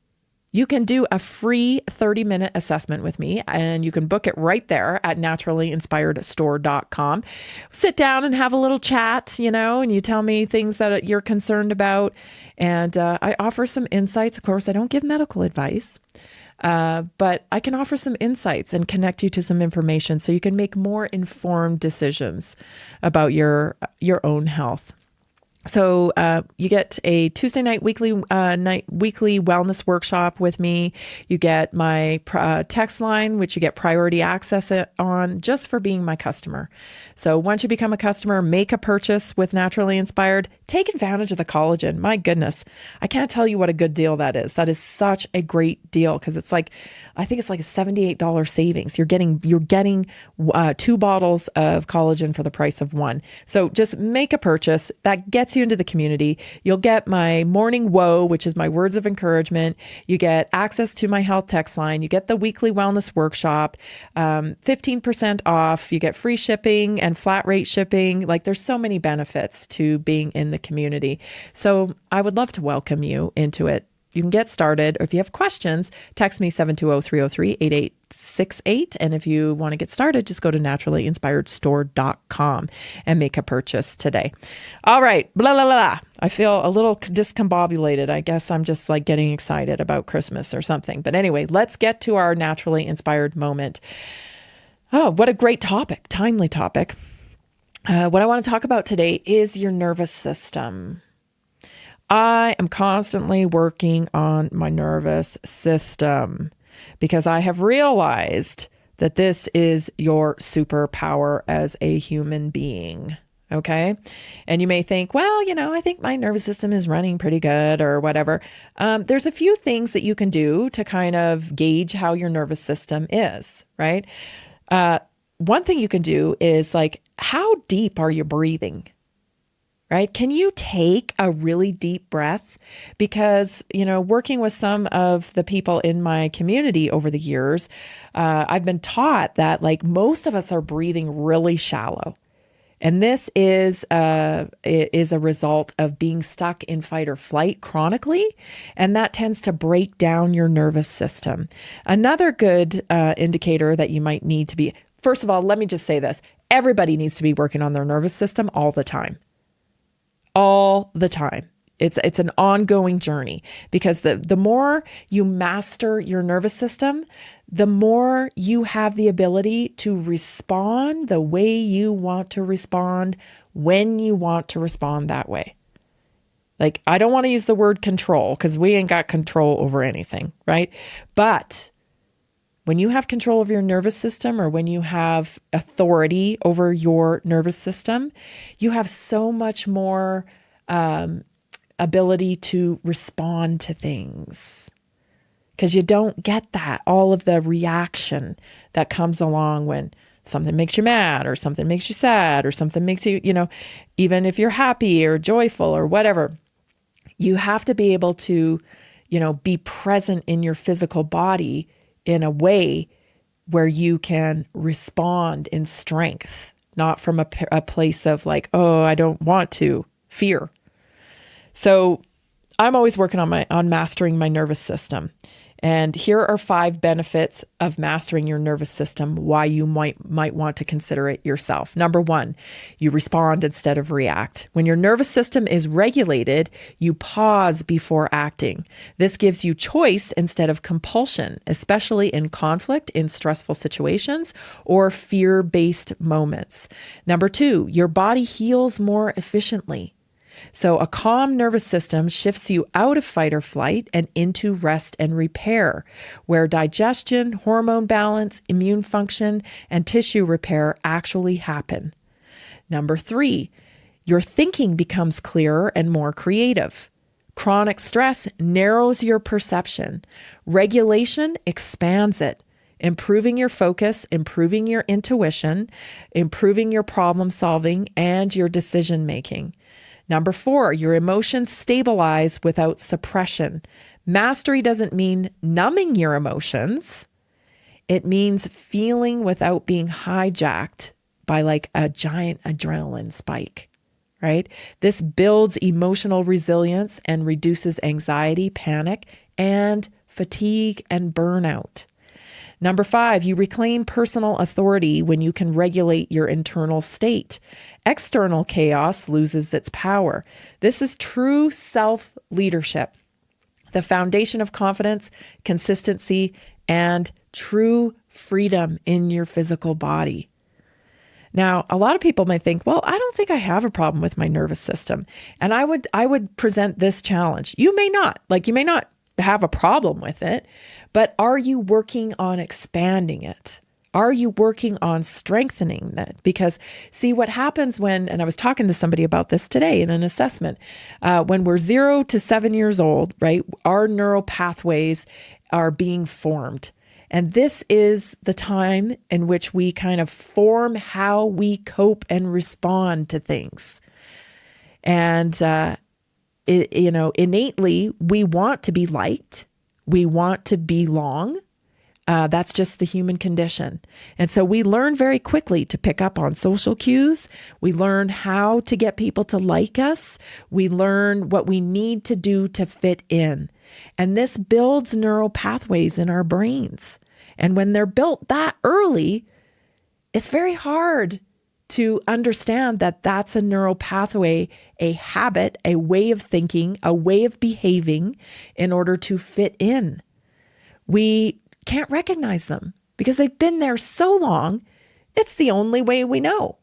You can do a free 30-minute assessment with me, and you can book it right there at naturallyinspiredstore.com. Sit down and have a little chat, and you tell me things that you're concerned about. And I offer some insights. Of course, I don't give medical advice, but I can offer some insights and connect you to some information so you can make more informed decisions about your own health. So you get a Tuesday night weekly wellness workshop with me. You get my text line, which you get priority access on just for being my customer. So once you become a customer, make a purchase with Naturally Inspired. Take advantage of the collagen. My goodness, I can't tell you what a good deal that is. That is such a great deal because I think it's like a $78 savings. You're getting 2 bottles of collagen for the price of 1. So just make a purchase that gets you into the community. You'll get my morning woe, which is my words of encouragement. You get access to my health text line. You get the weekly wellness workshop, 15% off. You get free shipping and flat rate shipping. There's so many benefits to being in the community. So I would love to welcome you into it. You can get started, or if you have questions, text me 720-303-8868. And if you want to get started, just go to naturallyinspiredstore.com and make a purchase today. All right, blah, blah, blah. I feel a little discombobulated. I guess I'm just getting excited about Christmas or something. But anyway, let's get to our naturally inspired moment. Oh, what a great topic, timely topic. What I want to talk about today is your nervous system. I am constantly working on my nervous system because I have realized that this is your superpower as a human being. Okay. And you may think, well, I think my nervous system is running pretty good or whatever. There's a few things that you can do to kind of gauge how your nervous system is, right? One thing you can do is like, how deep are you breathing? Right? Can you take a really deep breath? Because, working with some of the people in my community over the years, I've been taught that like most of us are breathing really shallow. And this is a result of being stuck in fight or flight chronically, and that tends to break down your nervous system. Another good indicator that you might need to be, first of all, let me just say this. Everybody needs to be working on their nervous system all the time. All the time. It's an ongoing journey, because the more you master your nervous system, the more you have the ability to respond the way you want to respond when you want to respond that way. Like, I don't want to use the word control because we ain't got control over anything, right? But when you have control of your nervous system, or when you have authority over your nervous system, you have so much more ability to respond to things, because you don't get that, all of the reaction that comes along when something makes you mad or something makes you sad or something makes you, even if you're happy or joyful or whatever, you have to be able to, be present in your physical body in a way where you can respond in strength, not from a place of like, oh, I don't want to, fear. So I'm always working on mastering my nervous system. And here are 5 benefits of mastering your nervous system, why you might want to consider it yourself. Number 1, you respond instead of react. When your nervous system is regulated, you pause before acting. This gives you choice instead of compulsion, especially in conflict, in stressful situations, or fear-based moments. Number 2, your body heals more efficiently. So a calm nervous system shifts you out of fight or flight and into rest and repair, where digestion, hormone balance, immune function, and tissue repair actually happen. Number 3, your thinking becomes clearer and more creative. Chronic stress narrows your perception. Regulation expands it, improving your focus, improving your intuition, improving your problem solving, and your decision making. Number 4, your emotions stabilize without suppression. Mastery doesn't mean numbing your emotions. It means feeling without being hijacked by like a giant adrenaline spike, right? This builds emotional resilience and reduces anxiety, panic, and fatigue and burnout. Number 5, you reclaim personal authority when you can regulate your internal state. External chaos loses its power. This is true self-leadership, the foundation of confidence, consistency, and true freedom in your physical body. Now, a lot of people might think, well, I don't think I have a problem with my nervous system. And I would present this challenge. You may not have a problem with it, but are you working on expanding it? Are you working on strengthening that? Because see what happens and I was talking to somebody about this today in an assessment, when we're 0 to 7 years old, right, our neural pathways are being formed. And this is the time in which we kind of form how we cope and respond to things. And, innately, we want to be liked. We want to belong. That's just the human condition. And so we learn very quickly to pick up on social cues. We learn how to get people to like us. We learn what we need to do to fit in. And this builds neural pathways in our brains. And when they're built that early, it's very hard to understand that that's a neural pathway, a habit, a way of thinking, a way of behaving in order to fit in. We can't recognize them because they've been there so long. It's the only way we know.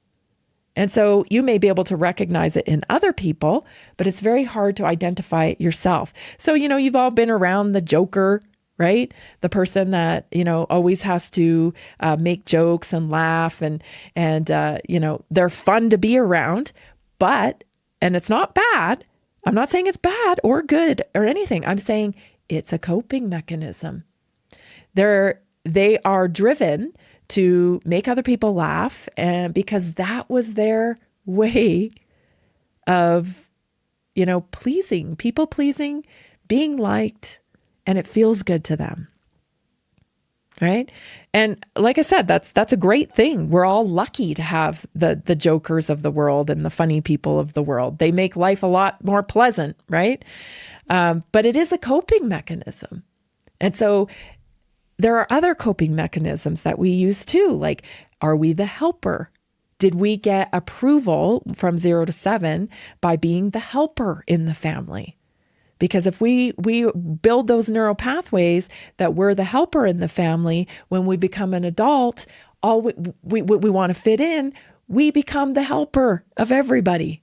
And so you may be able to recognize it in other people, but it's very hard to identify it yourself. So, you've all been around the joker, right? The person that, always has to make jokes and laugh and they're fun to be around, and it's not bad. I'm not saying it's bad or good or anything. I'm saying it's a coping mechanism. They are driven to make other people laugh, and because that was their way of, people pleasing, being liked, and it feels good to them. Right? And like I said, that's a great thing. We're all lucky to have the jokers of the world and the funny people of the world. They make life a lot more pleasant, right? But it is a coping mechanism. And so there are other coping mechanisms that we use too. Like, are we the helper? Did we get approval from 0 to 7 by being the helper in the family? Because if we build those neural pathways that we're the helper in the family, when we become an adult, all we want to fit in, we become the helper of everybody.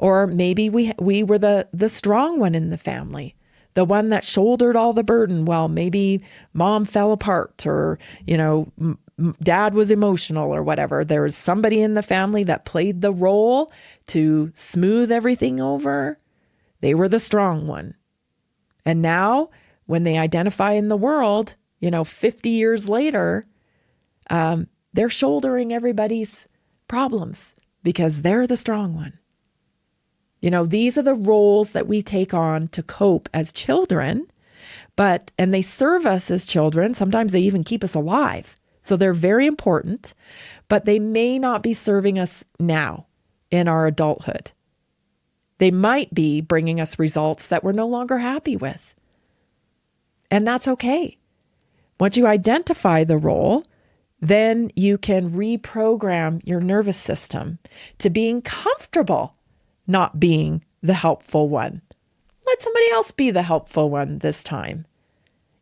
Or maybe we were the strong one in the family, the one that shouldered all the burden. Well, maybe mom fell apart, or, dad was emotional or whatever. There was somebody in the family that played the role to smooth everything over. They were the strong one. And now when they identify in the world, 50 years later, they're shouldering everybody's problems because they're the strong one. These are the roles that we take on to cope as children, and they serve us as children. Sometimes they even keep us alive. So they're very important, but they may not be serving us now in our adulthood. They might be bringing us results that we're no longer happy with. And that's okay. Once you identify the role, then you can reprogram your nervous system to being comfortable not being the helpful one. Let somebody else be the helpful one this time.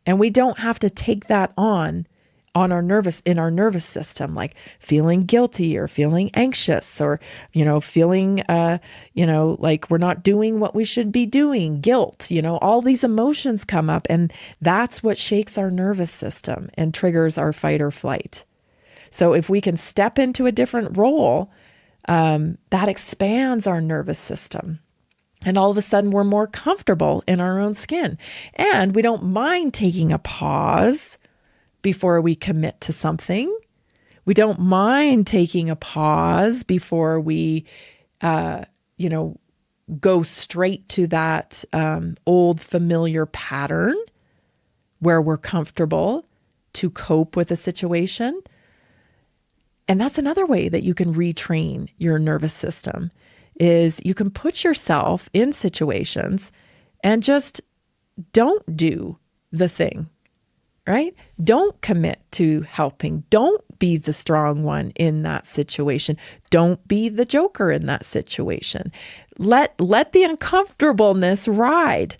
And we don't have to take that in our nervous system, like feeling guilty or feeling anxious or, feeling, like we're not doing what we should be doing, guilt, all these emotions come up, and that's what shakes our nervous system and triggers our fight or flight. So if we can step into a different role, that expands our nervous system. And all of a sudden we're more comfortable in our own skin, and we don't mind taking a pause before we commit to something. We don't mind taking a pause before we, go straight to that old familiar pattern where we're comfortable to cope with a situation. And that's another way that you can retrain your nervous system, is you can put yourself in situations and just don't do the thing. Right? Don't commit to helping. Don't be the strong one in that situation. Don't be the joker in that situation. Let the uncomfortableness ride.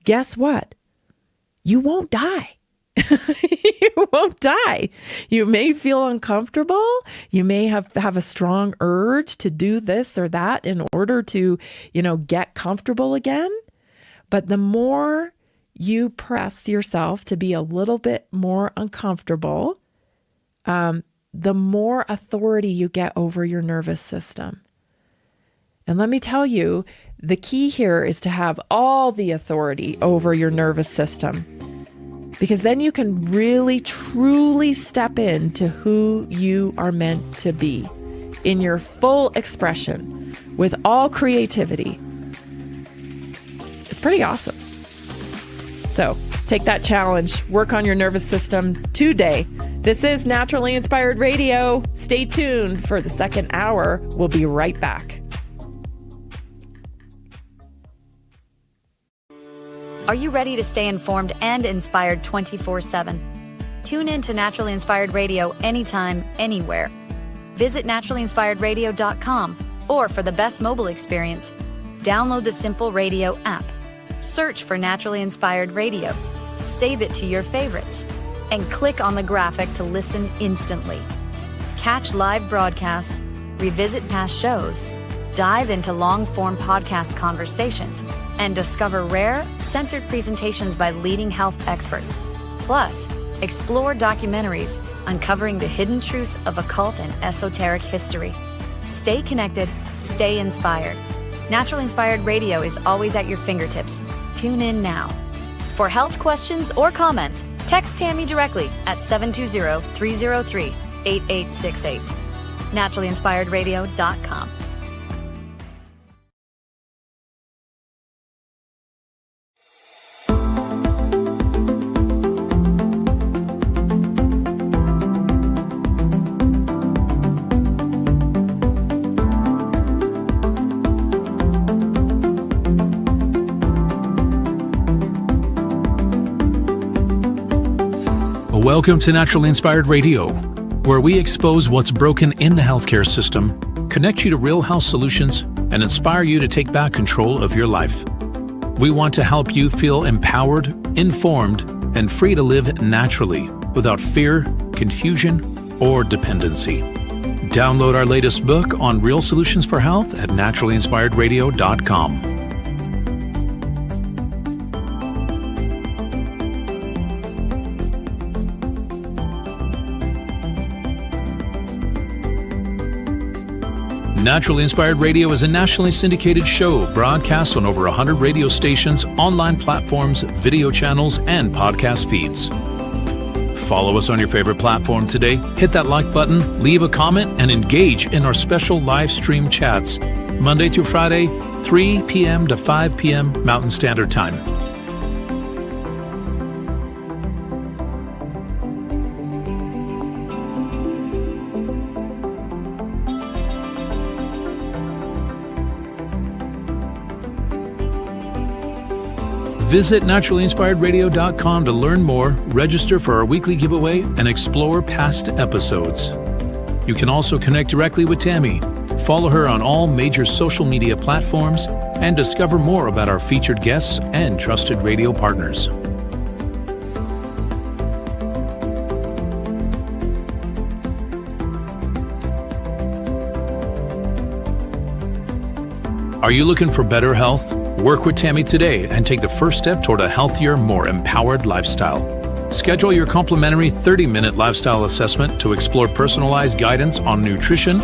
Guess what? You won't die. You won't die. You may feel uncomfortable. You may have a strong urge to do this or that in order to, get comfortable again. But the more you press yourself to be a little bit more uncomfortable, the more authority you get over your nervous system. And let me tell you, the key here is to have all the authority over your nervous system, because then you can really, truly step into who you are meant to be in your full expression with all creativity. It's pretty awesome. So take that challenge, work on your nervous system today. This is Naturally Inspired Radio. Stay tuned for the second hour. We'll be right back. Are you ready to stay informed and inspired 24/7? Tune in to Naturally Inspired Radio anytime, anywhere. Visit naturallyinspiredradio.com, or for the best mobile experience, download the Simple Radio app. Search for Naturally Inspired Radio, save it to your favorites, and click on the graphic to listen instantly. Catch live broadcasts, revisit past shows, dive into long-form podcast conversations, and discover rare, censored presentations by leading health experts. Plus, explore documentaries uncovering the hidden truths of occult and esoteric history. Stay connected, stay inspired. Naturally Inspired Radio is always at your fingertips. Tune in now. For health questions or comments, text Tammy directly at 720-303-8868. NaturallyInspiredRadio.com. Welcome to Naturally Inspired Radio, where we expose what's broken in the healthcare system, connect you to real health solutions, and inspire you to take back control of your life. We want to help you feel empowered, informed, and free to live naturally without fear, confusion, or dependency. Download our latest book on real solutions for health at naturallyinspiredradio.com. Naturally Inspired Radio is a nationally syndicated show broadcast on over 100 radio stations, online platforms, video channels, and podcast feeds. Follow us on your favorite platform today, hit that like button, leave a comment, and engage in our special live stream chats, Monday through Friday, 3 p.m. to 5 p.m. Mountain Standard Time. Visit naturallyinspiredradio.com to learn more, register for our weekly giveaway, and explore past episodes. You can also connect directly with Tammy, follow her on all major social media platforms, and discover more about our featured guests and trusted radio partners. Are you looking for better health? Work with Tammy today and take the first step toward a healthier, more empowered lifestyle. Schedule your complimentary 30-minute lifestyle assessment to explore personalized guidance on nutrition,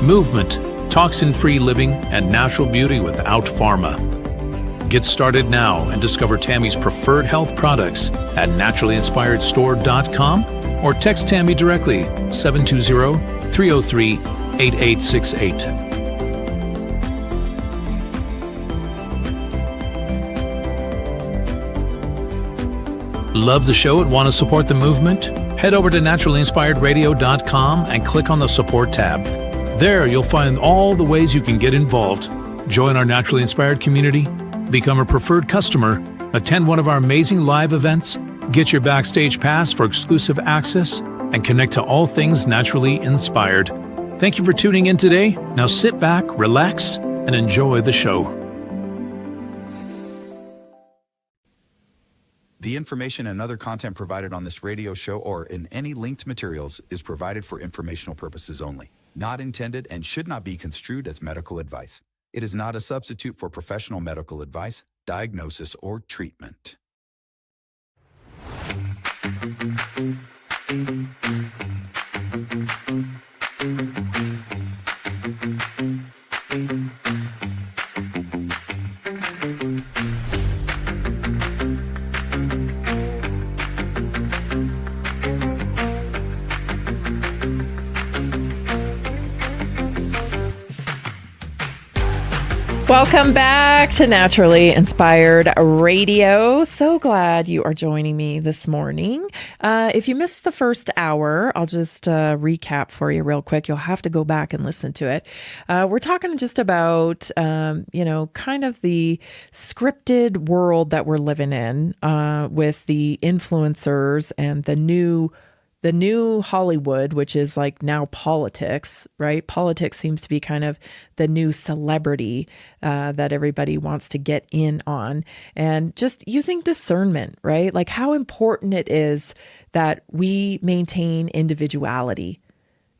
movement, toxin-free living, and natural beauty without pharma. Get started now and discover Tammy's preferred health products at naturallyinspiredstore.com or text Tammy directly 720-303-8868. Love the show and want to support the movement? Head over to naturallyinspiredradio.com and click on the support tab. There you'll find all the ways you can get involved. Join our Naturally Inspired community, become a preferred customer, attend one of our amazing live events, get your backstage pass for exclusive access, and connect to all things naturally inspired. Thank you for tuning in today. Now sit back, relax, and enjoy the show. The information and other content provided on this radio show or in any linked materials is provided for informational purposes only, not intended and should not be construed as medical advice. It is not a substitute for professional medical advice, diagnosis, or treatment. Welcome back to Naturally Inspired Radio. So glad you are joining me this morning. If you missed the first hour, I'll just recap for you real quick. You'll have to go back and listen to it. We're talking just about, kind of the scripted world that we're living in with the influencers and the new Hollywood, which is like now politics, right? Politics seems to be kind of the new celebrity that everybody wants to get in on, and just using discernment, right? Like how important it is that we maintain individuality.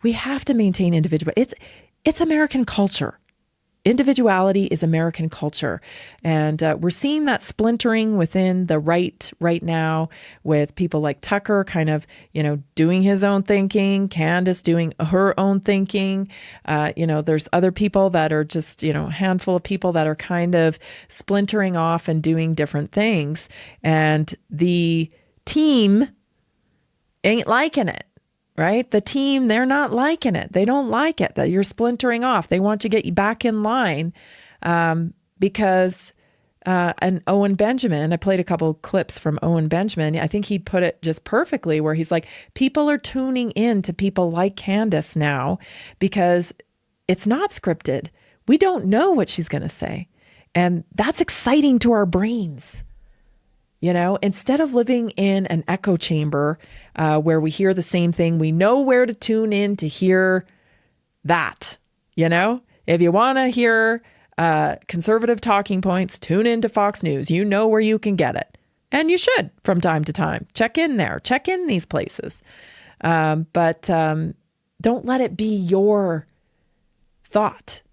We have to maintain individuality. It's American culture. individuality is American culture. And we're seeing that splintering within the right now with people like Tucker kind of, doing his own thinking, Candace doing her own thinking. There's other people that are just, a handful of people that are kind of splintering off and doing different things. And the team ain't liking it. Right? The team, they're not liking it. They don't like it that you're splintering off. They want to get you back in line because and Owen Benjamin, I played a couple of clips from Owen Benjamin. I think he put it just perfectly where he's like, people are tuning in to people like Candace now because it's not scripted. We don't know what she's going to say. And that's exciting to our brains. Instead of living in an echo chamber where we hear the same thing, we know where to tune in to hear that. If you want to hear conservative talking points, tune into Fox News. You know where you can get it. And you should from time to time. Check in there. Check in these places. But don't let it be your thought.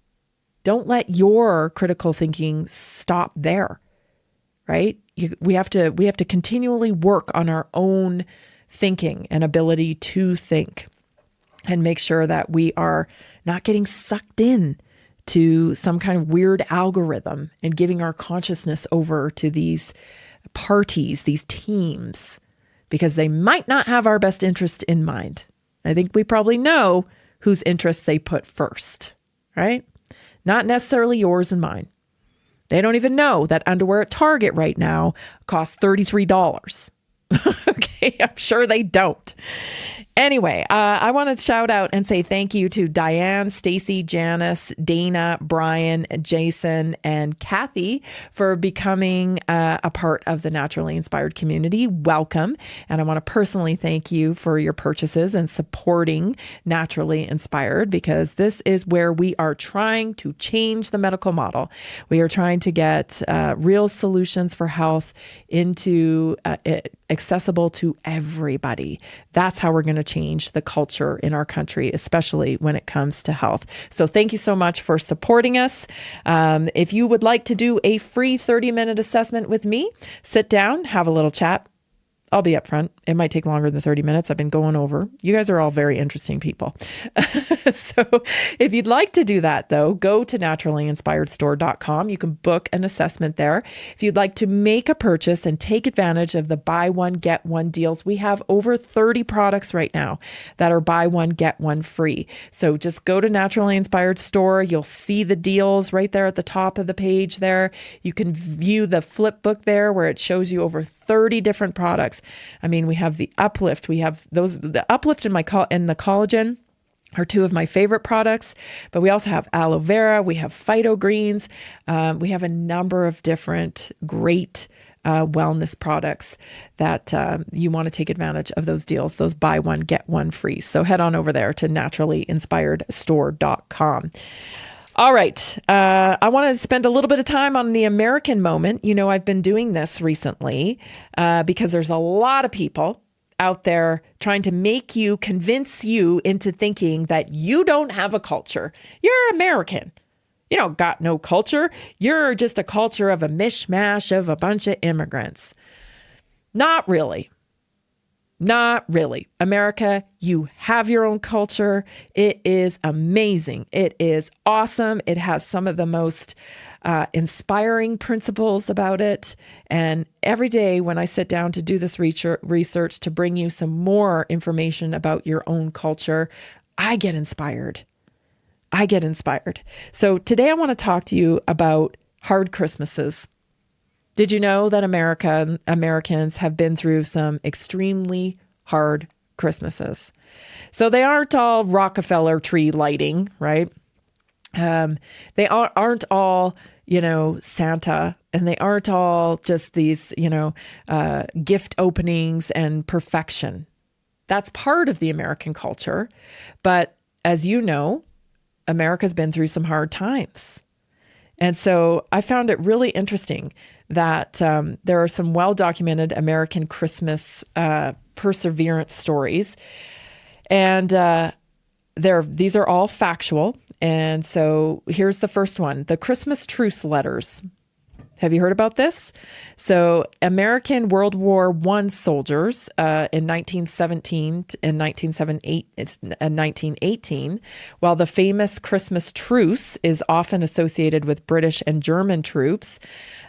Don't let your critical thinking stop there. Right? We have to continually work on our own thinking and ability to think and make sure that we are not getting sucked in to some kind of weird algorithm and giving our consciousness over to these parties, these teams, because they might not have our best interest in mind. I think we probably know whose interests they put first, right? Not necessarily yours and mine. They don't even know that underwear at Target right now costs $33. Okay, I'm sure they don't. Anyway, I want to shout out and say thank you to Diane, Stacy, Janice, Dana, Brian, Jason, and Kathy for becoming a part of the Naturally Inspired community. Welcome. And I want to personally thank you for your purchases and supporting Naturally Inspired, because this is where we are trying to change the medical model. We are trying to get real solutions for health into accessible to everybody. That's how we're going to change the culture in our country, especially when it comes to health. So thank you so much for supporting us. If you would like to do a free 30-minute assessment with me, sit down, have a little chat. I'll be upfront. It might take longer than 30 minutes. I've been going over. You guys are all very interesting people. So if you'd like to do that, though, go to naturallyinspiredstore.com. You can book an assessment there. If you'd like to make a purchase and take advantage of the buy one, get one deals, we have over 30 products right now that are buy one, get one free. So just go to Naturally Inspired Store. You'll see the deals right there at the top of the page there. You can view the flip book there where it shows you over 30 different products. I mean, we have the Uplift. We have the Uplift and the collagen are two of my favorite products, but we also have aloe vera. We have phyto greens. We have a number of different great wellness products that you want to take advantage of those deals, those buy one, get one free. So head on over there to naturallyinspiredstore.com. All right. I want to spend a little bit of time on the American moment. I've been doing this recently because there's a lot of people out there trying to convince you into thinking that you don't have a culture. You're American. You don't got no culture. You're just a culture of a mishmash of a bunch of immigrants. Not really. Not really. America, you have your own culture. It is amazing. It is awesome. It has some of the most inspiring principles about it. And every day when I sit down to do this research to bring you some more information about your own culture, I get inspired. So today I want to talk to you about hard Christmases. Did you know that Americans have been through some extremely hard Christmases? So they aren't all Rockefeller tree lighting, right? They aren't all, Santa, and they aren't all just these, gift openings and perfection. That's part of the American culture. But as you know, America's been through some hard times. And so I found it really interesting that there are some well-documented American Christmas perseverance stories. And These are all factual. And so here's the first one, the Christmas truce letters. Have you heard about this? So American World War I soldiers in 1917 and 1918, while the famous Christmas truce is often associated with British and German troops,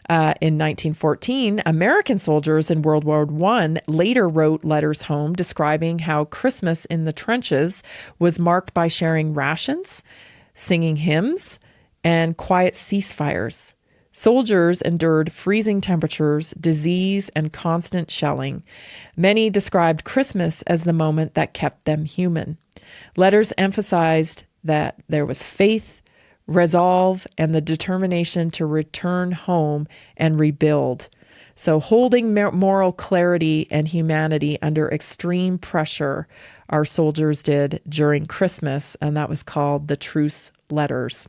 in 1914, American soldiers in World War I later wrote letters home describing how Christmas in the trenches was marked by sharing rations, singing hymns, and quiet ceasefires. Soldiers endured freezing temperatures, disease, and constant shelling. Many described Christmas as the moment that kept them human. Letters emphasized that there was faith, resolve, and the determination to return home and rebuild. So holding moral clarity and humanity under extreme pressure, our soldiers did during Christmas, and that was called the truce letters.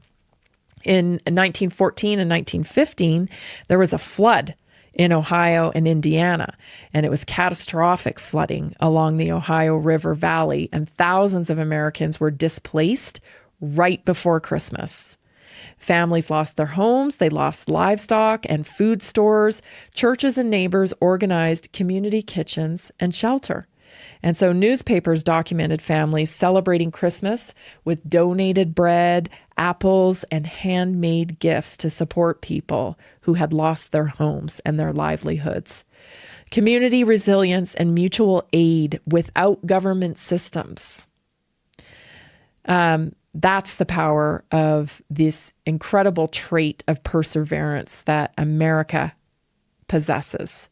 In 1914 and 1915, there was a flood in Ohio and Indiana, and it was catastrophic flooding along the Ohio River Valley, and thousands of Americans were displaced right before Christmas. Families lost their homes, they lost livestock and food stores. Churches and neighbors organized community kitchens and shelter. And so newspapers documented families celebrating Christmas with donated bread, apples, and handmade gifts to support people who had lost their homes and their livelihoods. Community resilience and mutual aid without government systems. That's the power of this incredible trait of perseverance that America possesses.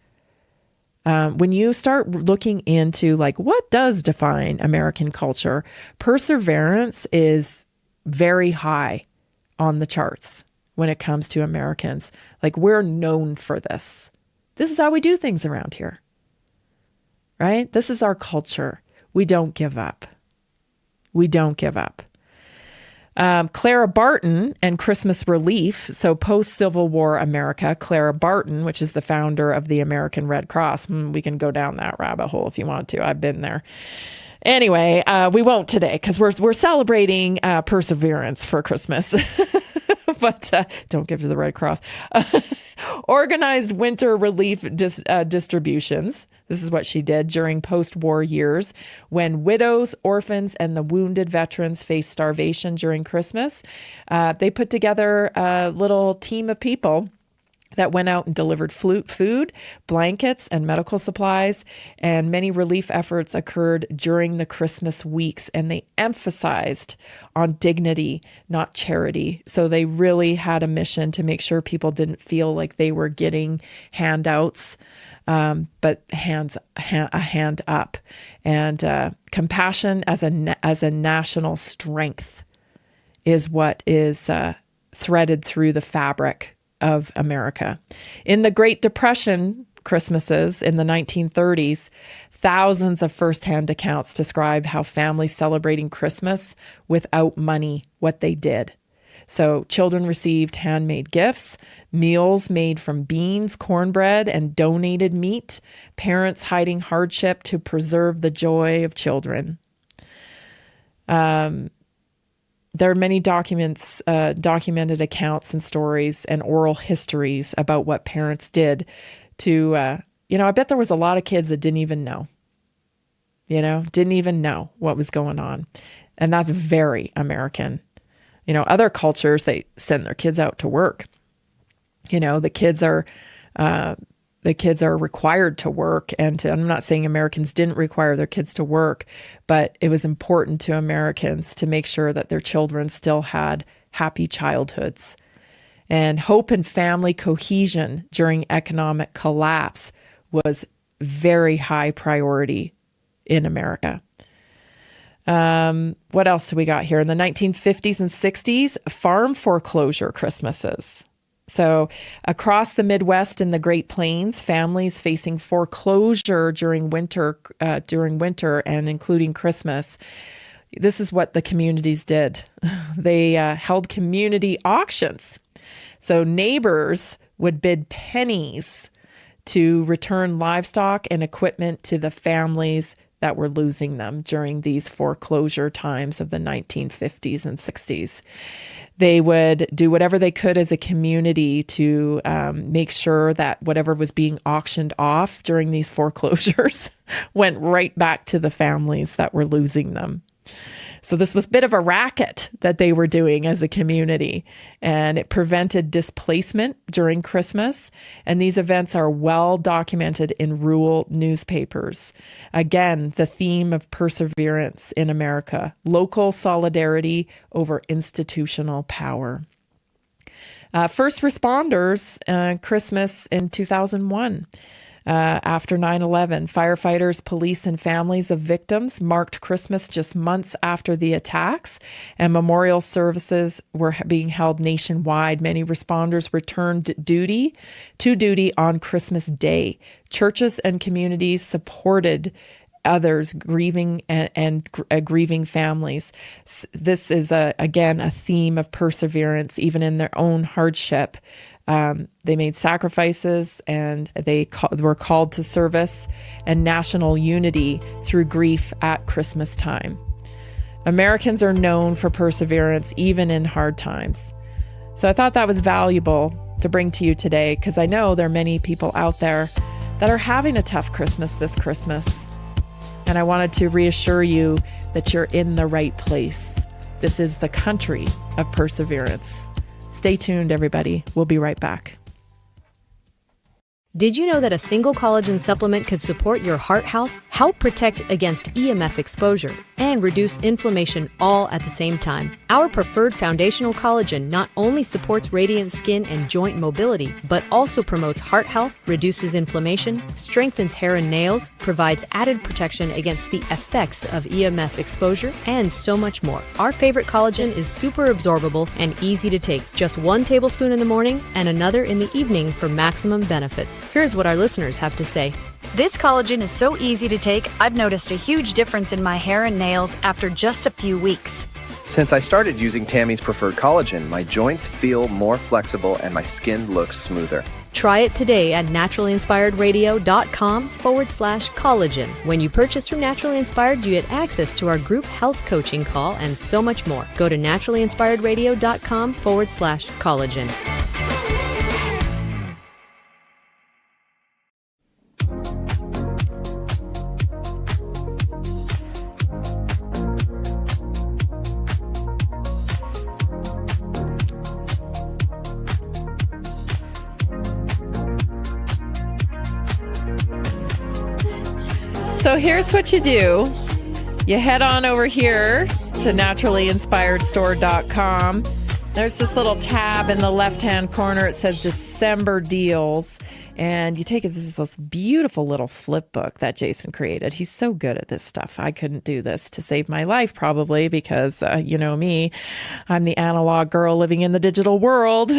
When you start looking into like what does define American culture, perseverance is very high on the charts when it comes to Americans. Like we're known for this. This is how we do things around here, right? This is our culture. We don't give up. We don't give up. Clara Barton and Christmas Relief, so post-Civil War America, Clara Barton, which is the founder of the American Red Cross. We can go down that rabbit hole if you want to. I've been there. Anyway, we won't today because we're celebrating perseverance for Christmas. But don't give to the Red Cross. Organized winter relief distributions. This is what she did during post-war years when widows, orphans, and the wounded veterans faced starvation during Christmas. They put together a little team of people that went out and delivered food, blankets, and medical supplies. And many relief efforts occurred during the Christmas weeks, and they emphasized on dignity, not charity. So they really had a mission to make sure people didn't feel like they were getting handouts, but a hand up. And compassion as a national strength is what is threaded through the fabric of America. In the Great Depression Christmases in the 1930s, thousands of firsthand accounts describe how families celebrating Christmas without money, what they did. So children received handmade gifts, meals made from beans, cornbread, and donated meat, parents hiding hardship to preserve the joy of children. There are many documented accounts and stories and oral histories about what parents did to, I bet there was a lot of kids that didn't even know what was going on. And that's very American. Other cultures, they send their kids out to work. The kids are required to work, and I'm not saying Americans didn't require their kids to work, but it was important to Americans to make sure that their children still had happy childhoods. And hope and family cohesion during economic collapse was very high priority in America. What else do we got here? In the 1950s and 60s, farm foreclosure Christmases. So across the Midwest and the Great Plains, families facing foreclosure during winter and including Christmas. This is what the communities did. They held community auctions. So neighbors would bid pennies to return livestock and equipment to the families that were losing them during these foreclosure times of the 1950s and 60s. They would do whatever they could as a community to make sure that whatever was being auctioned off during these foreclosures went right back to the families that were losing them. So this was a bit of a racket that they were doing as a community, and it prevented displacement during Christmas. And these events are well documented in rural newspapers. Again, the theme of perseverance in America, local solidarity over institutional power. First responders, Christmas in 2001. After 9/11, firefighters, police, and families of victims marked Christmas just months after the attacks, and memorial services were being held nationwide. Many responders returned to duty on Christmas Day. Churches and communities supported others grieving and grieving families. This is, again, a theme of perseverance, even in their own hardship. They made sacrifices, and they were called to service and national unity through grief at Christmas time. Americans are known for perseverance even in hard times. So I thought that was valuable to bring to you today, because I know there are many people out there that are having a tough Christmas this Christmas. And I wanted to reassure you that you're in the right place. This is the country of perseverance. Stay tuned, everybody. We'll be right back. Did you know that a single collagen supplement could support your heart health, help protect against EMF exposure, and reduce inflammation all at the same time? Our preferred foundational collagen not only supports radiant skin and joint mobility, but also promotes heart health, reduces inflammation, strengthens hair and nails, provides added protection against the effects of EMF exposure, and so much more. Our favorite collagen is super absorbable and easy to take. Just 1 tablespoon in the morning and another in the evening for maximum benefits. Here's what our listeners have to say. This collagen is so easy to take, I've noticed a huge difference in my hair and nails after just a few weeks. Since I started using Tammy's preferred collagen, my joints feel more flexible and my skin looks smoother. Try it today at naturalinspiredраdio.com/collagen. When you purchase from Naturally Inspired, you get access to our group health coaching call and so much more. Go to naturalinspiredradio.com/collagen. So here's what you do. You head on over here to naturalinspiredstore.com. There's this little tab in the left-hand corner. It says December deals. And you take it, this is this beautiful little flip book that Jason created. He's so good at this stuff. I couldn't do this to save my life, probably, because you know me, I'm the analog girl living in the digital world.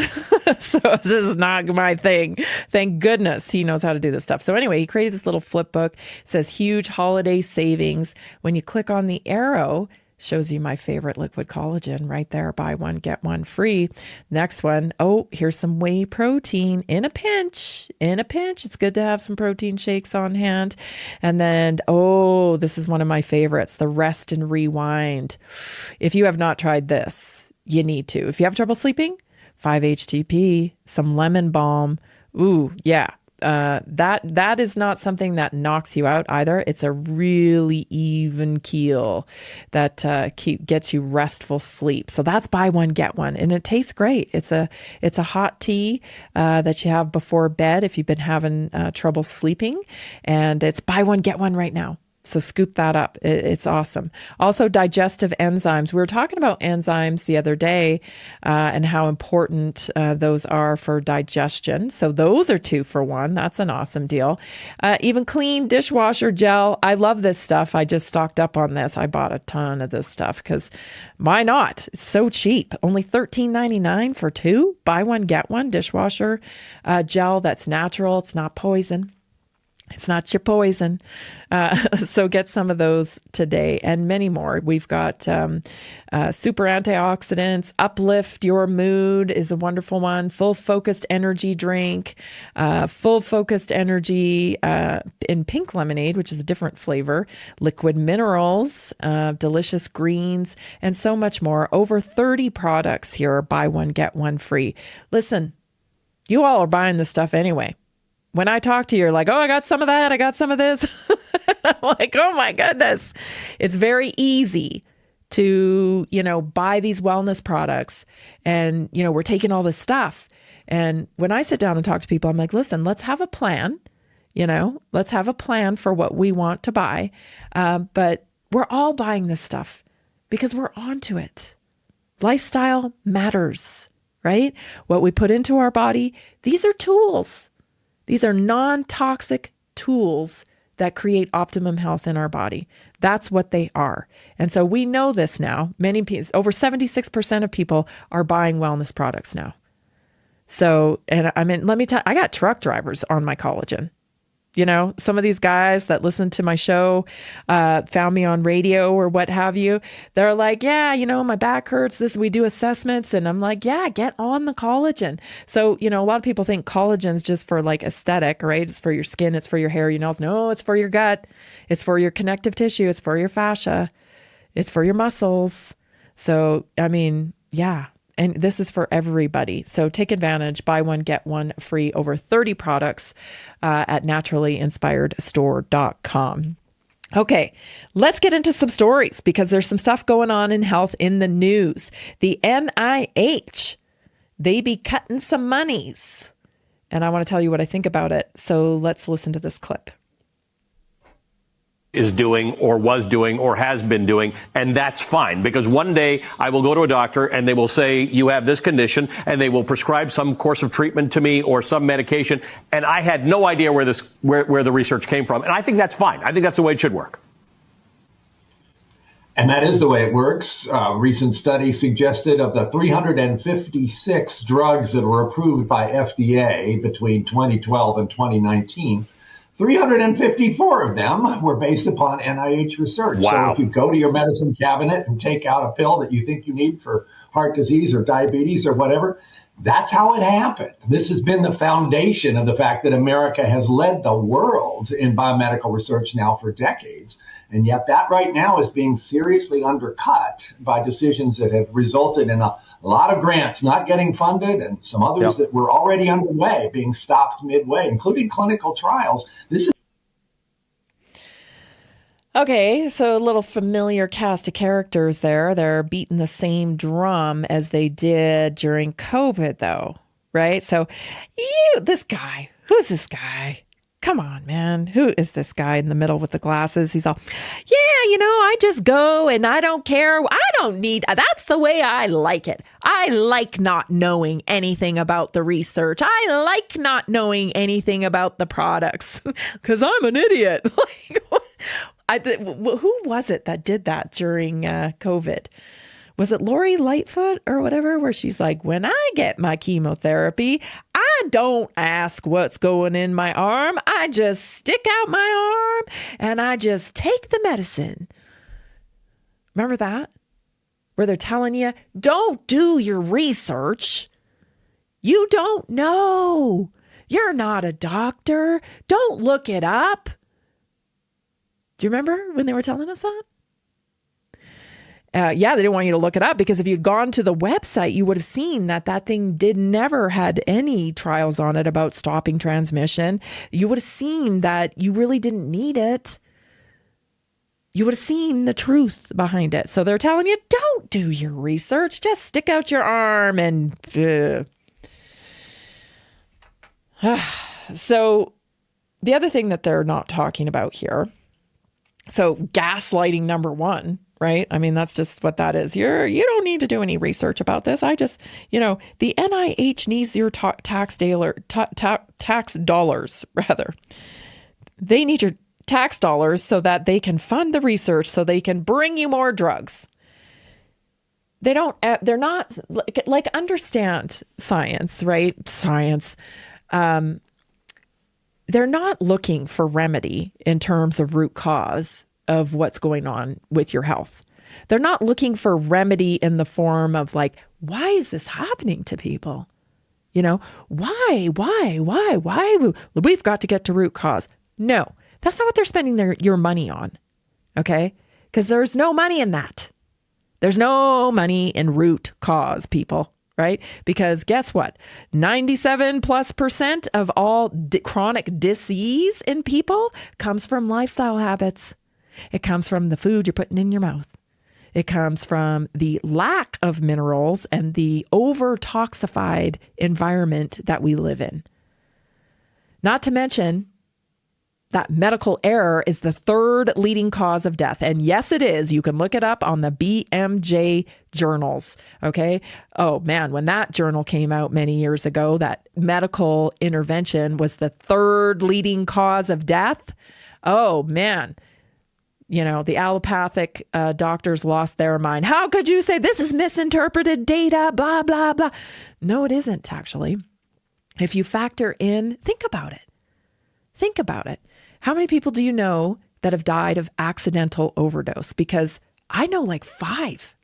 So this is not my thing. Thank goodness he knows how to do this stuff. So anyway, he created this little flip book. It says huge holiday savings. When you click on the arrow, shows you my favorite liquid collagen right there. Buy one, get one free. Next one. Oh, here's some whey protein in a pinch. In a pinch. It's good to have some protein shakes on hand. And then, oh, this is one of my favorites, the rest and rewind. If you have not tried this, you need to. If you have trouble sleeping, 5-HTP, some lemon balm. Ooh, yeah. That is not something that knocks you out either. It's a really even keel that gets you restful sleep. So that's buy one, get one. And it tastes great. It's a hot tea that you have before bed if you've been having trouble sleeping. And it's buy one, get one right now. So scoop that up. It's awesome. Also, digestive enzymes. We were talking about enzymes the other day and how important those are for digestion. So those are 2 for 1. That's an awesome deal. Even clean dishwasher gel. I love this stuff. I just stocked up on this. I bought a ton of this stuff because why not? It's so cheap. Only $13.99 for 2. Buy one, get one dishwasher gel that's natural. It's not poison. It's not your poison. So get some of those today and many more. We've got super antioxidants. Uplift Your Mood is a wonderful one. Full Focused Energy Drink. Full Focused Energy in pink lemonade, which is a different flavor. Liquid Minerals, delicious greens, and so much more. Over 30 products here. Buy one, get one free. Listen, you all are buying this stuff anyway. When I talk to you, you're like, oh, I got some of that. I got some of this. I'm like, oh my goodness. It's very easy to, buy these wellness products. And, we're taking all this stuff. And when I sit down and talk to people, I'm like, listen, let's have a plan. Let's have a plan for what we want to buy. But we're all buying this stuff because we're onto it. Lifestyle matters, right? What we put into our body, these are tools. These are non-toxic tools that create optimum health in our body. That's what they are. And so we know this now. Many people, over 76% of people are buying wellness products now. So, and I mean, let me tell you, I got truck drivers on my collagen. Some of these guys that listen to my show, found me on radio or what have you. They're like, yeah, my back hurts. We do assessments. And I'm like, yeah, get on the collagen. So, a lot of people think collagen's just for like aesthetic, right? It's for your skin. It's for your hair, your nails. No, it's for your gut. It's for your connective tissue. It's for your fascia. It's for your muscles. So, I mean, yeah. And this is for everybody. So take advantage. Buy one, get one free. Over 30 products at naturallyinspiredstore.com. Okay, let's get into some stories because there's some stuff going on in health in the news. The NIH, they be cutting some monies. And I want to tell you what I think about it. So let's listen to this clip. Is doing or was doing or has been doing, and that's fine, because one day I will go to a doctor and they will say you have this condition and they will prescribe some course of treatment to me or some medication, and I had no idea where the research came from, and I think that's fine. I think that's the way it should work. And that is the way it works. A recent study suggested of the 356 drugs that were approved by FDA between 2012 and 2019, 354 of them were based upon NIH research. Wow. So if you go to your medicine cabinet and take out a pill that you think you need for heart disease or diabetes or whatever, that's how it happened. This has been the foundation of the fact that America has led the world in biomedical research now for decades. And yet that right now is being seriously undercut by decisions that have resulted in a lot of grants not getting funded and some others that were already underway being stopped midway, including clinical trials. This is Okay, so a little familiar cast of characters there. They're beating the same drum as they did during COVID, though, right? So this guy, who's this guy? Come on, man. Who is this guy in the middle with the glasses? He's all, yeah, I just go and I don't care. I don't need, that's the way I like it. I like not knowing anything about the research. I like not knowing anything about the products because I'm an idiot. Who was it that did that during COVID? Was it Lori Lightfoot or whatever, where she's like, when I get my chemotherapy, I don't ask what's going in my arm. I just stick out my arm and I just take the medicine. Remember that? Where they're telling you, don't do your research. You don't know. You're not a doctor. Don't look it up. Do you remember when they were telling us that? They didn't want you to look it up because if you'd gone to the website, you would have seen that thing never had any trials on it about stopping transmission. You would have seen that you really didn't need it. You would have seen the truth behind it. So they're telling you, don't do your research. Just stick out your arm and... So the other thing that they're not talking about here, so gaslighting number one, right? I mean, that's just what that is. You don't need to do any research about this. I just, the NIH needs your tax dollars, rather. They need your tax dollars so that they can fund the research, so they can bring you more drugs. They're not like understand science, right? Science. they're not looking for remedy in terms of root cause of what's going on with your health. They're not looking for remedy in the form of like, why is this happening to people? You know, why? We've got to get to root cause. No, that's not what they're spending your money on. Okay? Because there's no money in that. There's no money in root cause, people, right? Because guess what? 97+% of all chronic disease in people comes from lifestyle habits. It comes from the food you're putting in your mouth. It comes from the lack of minerals and the over-toxified environment that we live in. Not to mention that medical error is the third leading cause of death. And yes, it is. You can look it up on the BMJ journals. Okay. Oh man, when that journal came out many years ago, that medical intervention was the third leading cause of death. Oh man. You know, the allopathic doctors lost their mind. How could you say this is misinterpreted data, blah, blah, blah. No, it isn't actually. If you factor in, think about it. Think about it. How many people do you know that have died of accidental overdose? Because I know like 5.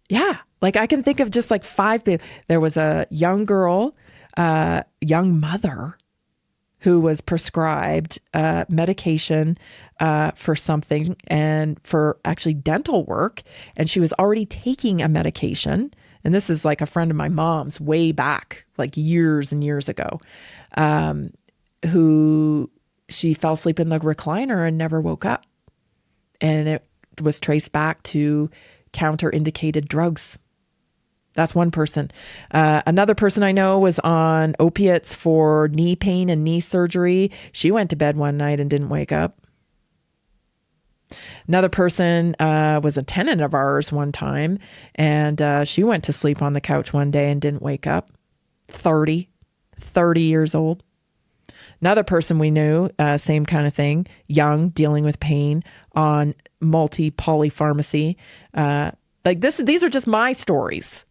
Yeah, like I can think of just like 5. There was a young girl, young mother who was prescribed medication for something and for actually dental work. And she was already taking a medication. And this is like a friend of my mom's way back, like years and years ago, who she fell asleep in the recliner and never woke up. And it was traced back to counter-indicated drugs. That's one person. Another person I know was on opiates for knee pain and knee surgery. She went to bed one night and didn't wake up. Another person was a tenant of ours one time, and she went to sleep on the couch one day and didn't wake up. 30 years old. Another person we knew, same kind of thing, young, dealing with pain on polypharmacy. These are just my stories.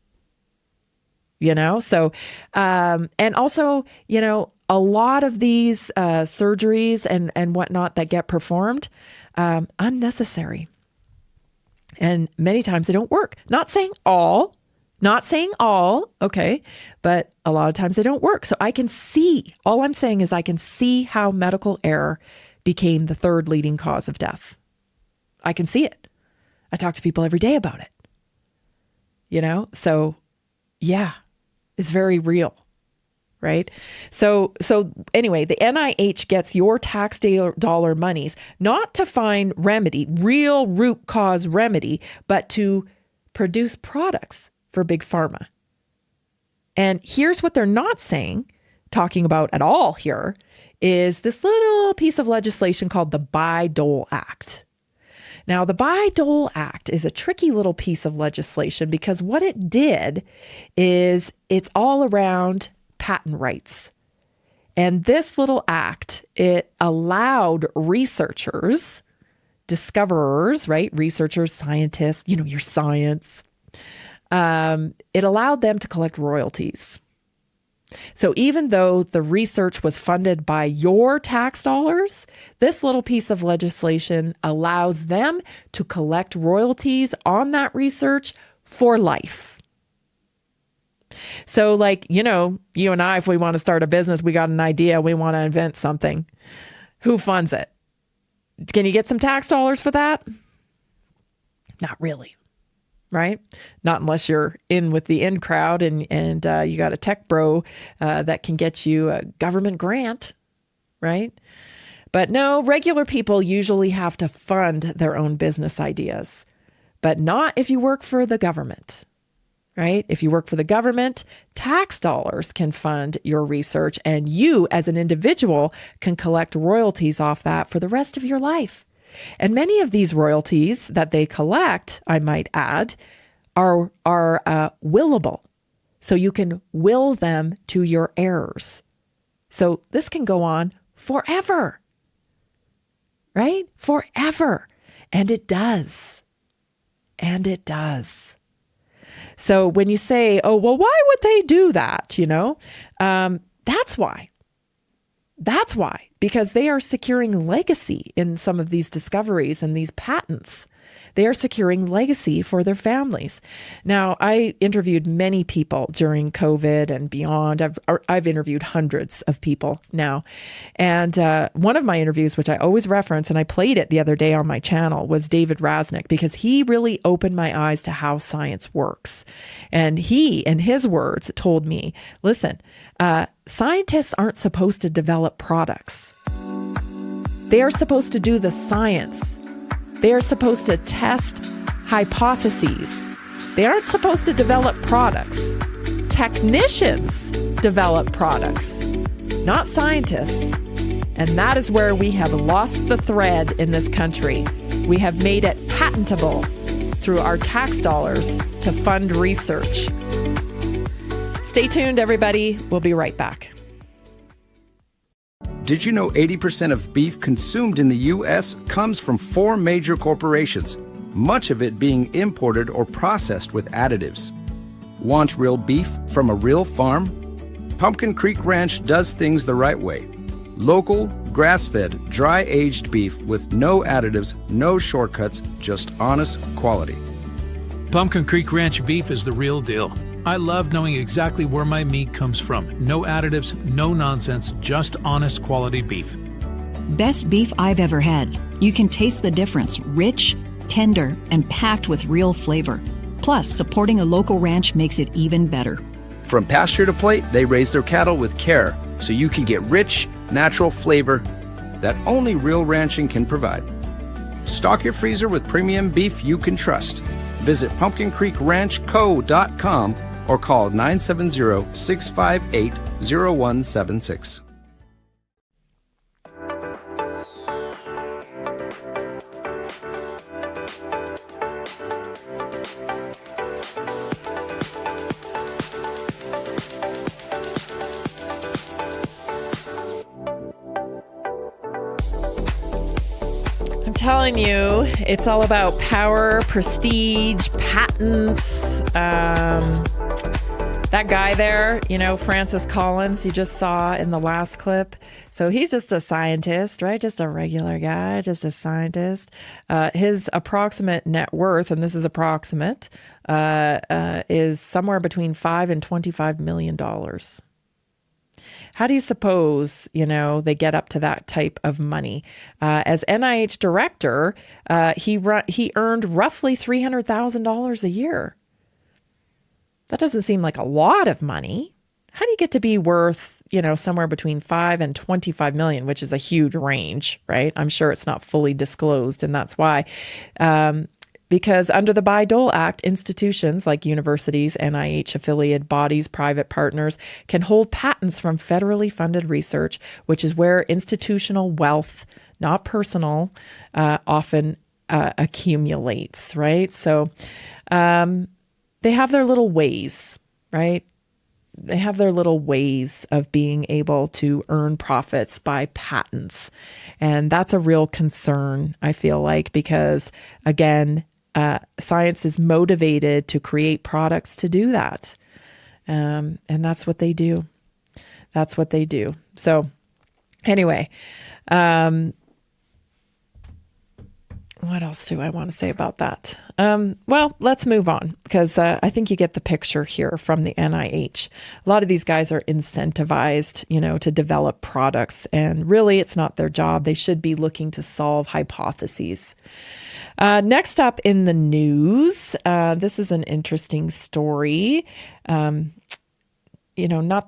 You know, so, and also, you know, a lot of these surgeries and whatnot that get performed, unnecessary. And many times they don't work. Not saying all, okay, but a lot of times they don't work. So I can see, all I'm saying is I can see how medical error became the third leading cause of death. I can see it. I talk to people every day about it. You know, so yeah. Is very real, right? So anyway, the NIH gets your tax dollar monies not to find remedy, real root cause remedy, but to produce products for big pharma. And here's what they're not talking about at all here, is this little piece of legislation called the Bayh-Dole Act. Now, the Bayh-Dole Act is a tricky little piece of legislation because what it did is it's all around patent rights. And this little act, it allowed researchers, discoverers, right? Researchers, scientists, you know, your science. It allowed them to collect royalties. So even though the research was funded by your tax dollars, this little piece of legislation allows them to collect royalties on that research for life. So like, you know, you and I, if we want to start a business, we got an idea, we want to invent something. Who funds it? Can you get some tax dollars for that? Not really. Right? Not unless you're in with the in crowd and you got a tech bro that can get you a government grant, right? But no, regular people usually have to fund their own business ideas, but not if you work for the government, right? If you work for the government, tax dollars can fund your research and you as an individual can collect royalties off that for the rest of your life. And many of these royalties that they collect, I might add, are willable. So you can will them to your heirs. So this can go on forever, right? Forever. And it does. So when you say, oh, well, why would they do that? You know, that's why. That's why, because they are securing legacy in some of these discoveries and these patents. They are securing legacy for their families. Now, I interviewed many people during COVID and beyond. I've interviewed hundreds of people now. And one of my interviews, which I always reference, and I played it the other day on my channel, was David Rasnick, because he really opened my eyes to how science works. And he, in his words, told me, listen, scientists aren't supposed to develop products. They are supposed to do the science. They are supposed to test hypotheses. They aren't supposed to develop products. Technicians develop products, not scientists. And that is where we have lost the thread in this country. We have made it patentable through our tax dollars to fund research. Stay tuned, everybody. We'll be right back. Did you know 80% of beef consumed in the U.S. comes from 4 major corporations, much of it being imported or processed with additives? Want real beef from a real farm? Pumpkin Creek Ranch does things the right way. Local, grass-fed, dry-aged beef with no additives, no shortcuts, just honest quality. Pumpkin Creek Ranch beef is the real deal. I love knowing exactly where my meat comes from. No additives, no nonsense, just honest quality beef. Best beef I've ever had. You can taste the difference. Rich, tender, and packed with real flavor. Plus, supporting a local ranch makes it even better. From pasture to plate, they raise their cattle with care, so you can get rich, natural flavor that only real ranching can provide. Stock your freezer with premium beef you can trust. Visit pumpkincreekranchco.com or call 970-658-0176. I'm telling you, it's all about power, prestige, patents. That guy there, Francis Collins, you just saw in the last clip. So he's just a scientist, right? Just a regular guy, just a scientist. His approximate net worth, and this is approximate, is somewhere between $5 and $25 million. How do you suppose, they get up to that type of money? As NIH director, he earned roughly $300,000 a year. That doesn't seem like a lot of money. How do you get to be worth, somewhere between 5 and 25 million, which is a huge range, right? I'm sure it's not fully disclosed, and that's why. Because under the Bayh-Dole Act, institutions like universities, NIH-affiliated bodies, private partners can hold patents from federally funded research, which is where institutional wealth, not personal, often accumulates, right? So they have their little ways, right? They have their little ways of being able to earn profits by patents. And that's a real concern, I feel like, because, again, science is motivated to create products to do that. And that's what they do. That's what they do. So anyway, what else do I want to say about that? Well, let's move on, because I think you get the picture here from the NIH. A lot of these guys are incentivized, to develop products, and really it's not their job. They should be looking to solve hypotheses. Next up in the news, this is an interesting story. Not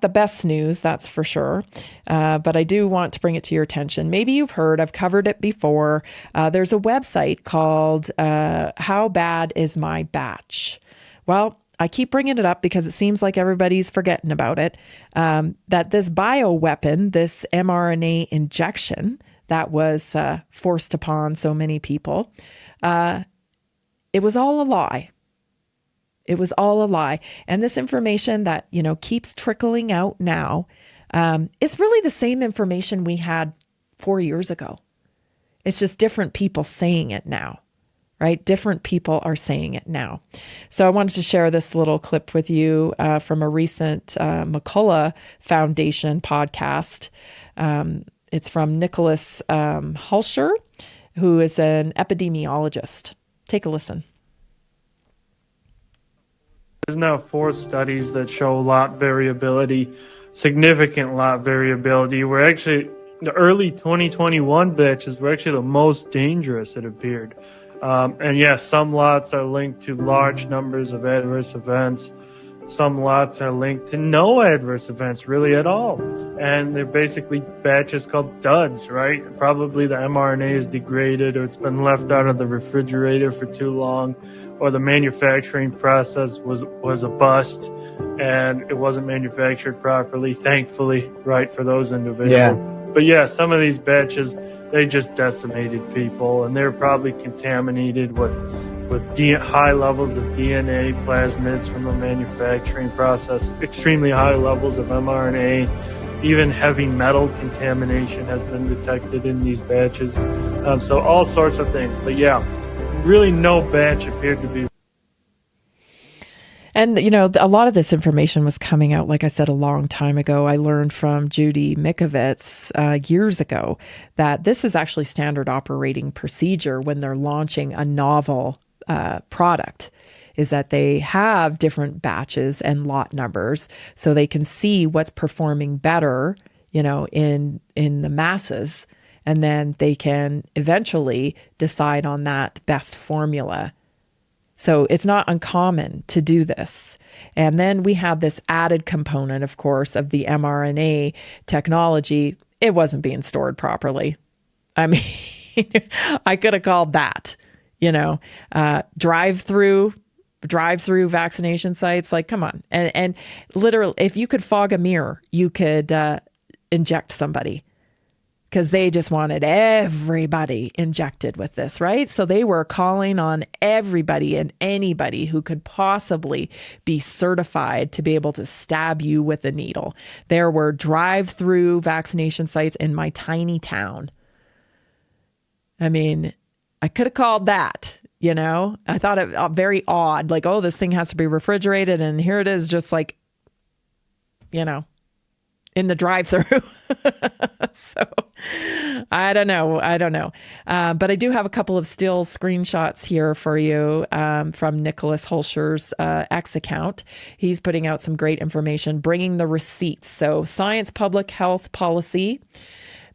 the best news, that's for sure. But I do want to bring it to your attention. Maybe you've heard, I've covered it before. There's a website called How Bad Is My Batch? Well, I keep bringing it up because it seems like everybody's forgetting about it. That this bioweapon, this mRNA injection that was forced upon so many people, it was all a lie. It was all a lie. And this information that, keeps trickling out now is really the same information we had 4 years ago. It's just different people saying it now, right? Different people are saying it now. So I wanted to share this little clip with you from a recent McCullough Foundation podcast. It's from Nicholas Hulscher, who is an epidemiologist. Take a listen. There's now 4 studies that show lot variability, significant lot variability. We're actually, the early 2021 batches were actually the most dangerous, it appeared. And yes, some lots are linked to large numbers of adverse events. Some lots are linked to no adverse events really at all. And they're basically batches called duds, right? Probably the mRNA is degraded, or it's been left out of the refrigerator for too long, or the manufacturing process was a bust and it wasn't manufactured properly, thankfully, right, for those individuals. Yeah. But yeah, some of these batches, they just decimated people, and they're probably contaminated with high levels of DNA plasmids from the manufacturing process, extremely high levels of mRNA, even heavy metal contamination has been detected in these batches. So all sorts of things. But yeah, really no batch appeared to be. And, a lot of this information was coming out, like I said, a long time ago. I learned from Judy Mikovits years ago that this is actually standard operating procedure when they're launching a novel product, is that they have different batches and lot numbers so they can see what's performing better, in the masses. And then they can eventually decide on that best formula. So it's not uncommon to do this. And then we have this added component, of course, of the mRNA technology. It wasn't being stored properly. I mean, I could have called that, drive-through vaccination sites. Like, come on. And literally, if you could fog a mirror, you could inject somebody, because they just wanted everybody injected with this, right? So they were calling on everybody and anybody who could possibly be certified to be able to stab you with a needle. There were drive-through vaccination sites in my tiny town. I mean, I could have called that, I thought it very odd, like, oh, this thing has to be refrigerated, and here it is, just like, in the drive-through. So I don't know. But I do have a couple of still screenshots here for you from Nicholas Hulscher's X account. He's putting out some great information, bringing the receipts. So science, public health policy,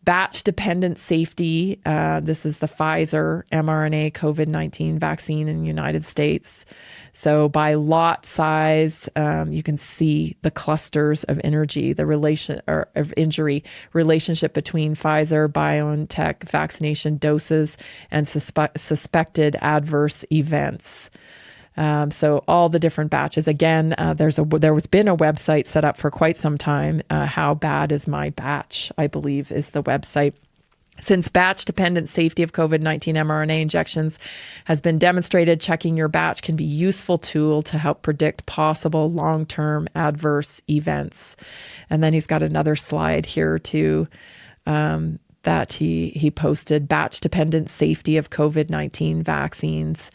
batch-dependent safety. This is the Pfizer mRNA COVID-19 vaccine in the United States. So by lot size, you can see the clusters of injury relationship between Pfizer, BioNTech vaccination doses, and suspected adverse events. So all the different batches. Again, there was been a website set up for quite some time. How bad is my batch, I believe, is the website. Since batch-dependent safety of COVID-19 mRNA injections has been demonstrated, checking your batch can be a useful tool to help predict possible long-term adverse events. And then he's got another slide here too that he posted, batch-dependent safety of COVID-19 vaccines.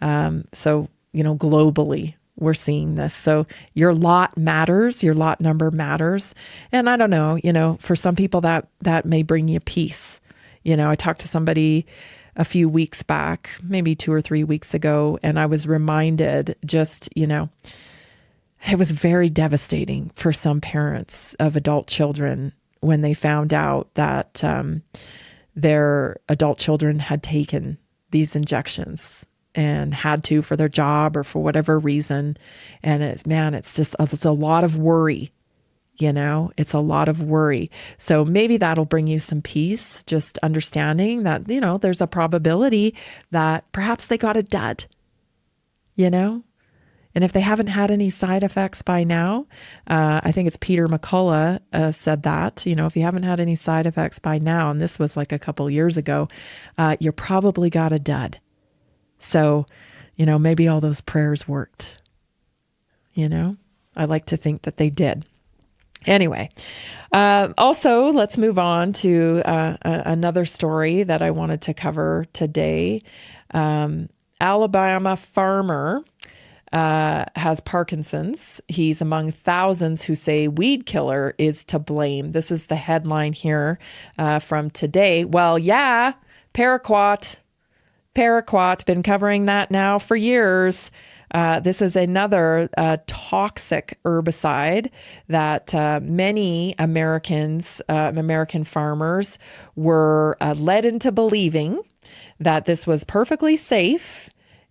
So, globally, we're seeing this. So your lot matters, your lot number matters. And I don't know, for some people that may bring you peace. I talked to somebody a few weeks back, maybe 2 or 3 weeks ago, and I was reminded just, it was very devastating for some parents of adult children when they found out that their adult children had taken these injections and had to for their job or for whatever reason. And it's a lot of worry. It's a lot of worry. So maybe that'll bring you some peace, just understanding that, there's a probability that perhaps they got a dud, and if they haven't had any side effects by now, I think it's Peter McCullough said that, if you haven't had any side effects by now, and this was like a couple years ago, you probably got a dud. So, maybe all those prayers worked, I like to think that they did. Anyway, also, let's move on to another story that I wanted to cover today. Alabama farmer has Parkinson's. He's among thousands who say weed killer is to blame. This is the headline here from today. Well, yeah, paraquat, been covering that now for years. This is another toxic herbicide that many American farmers were led into believing that this was perfectly safe.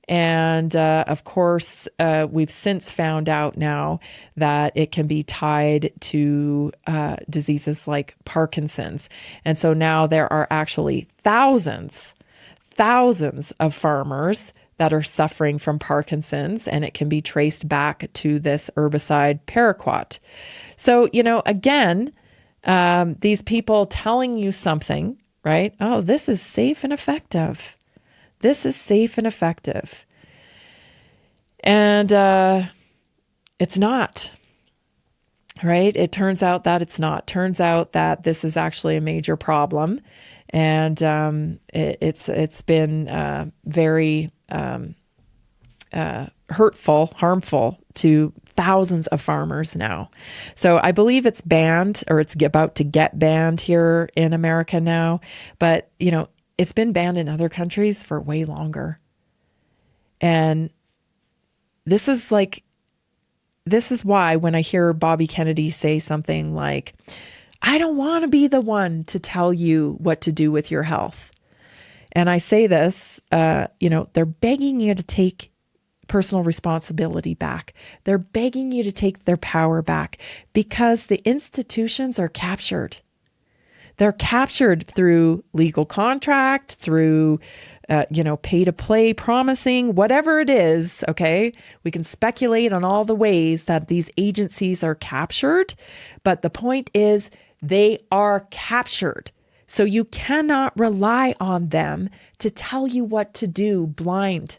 And of course, we've since found out now that it can be tied to diseases like Parkinson's. And so now there are actually thousands of farmers that are suffering from Parkinson's, and it can be traced back to this herbicide paraquat. So, again, these people telling you something, right? Oh, this is safe and effective. This is safe and effective. And it's not, right? It turns out that it's not. Turns out that this is actually a major problem. And it's been very hurtful, harmful to thousands of farmers now. So I believe it's banned, or it's about to get banned here in America now. But, it's been banned in other countries for way longer. And this is why when I hear Bobby Kennedy say something like, I don't want to be the one to tell you what to do with your health. And I say this, they're begging you to take personal responsibility back. They're begging you to take their power back because the institutions are captured. They're captured through legal contract, through, pay to play promising, whatever it is. Okay. We can speculate on all the ways that these agencies are captured, but the point is they are captured. So you cannot rely on them to tell you what to do blind.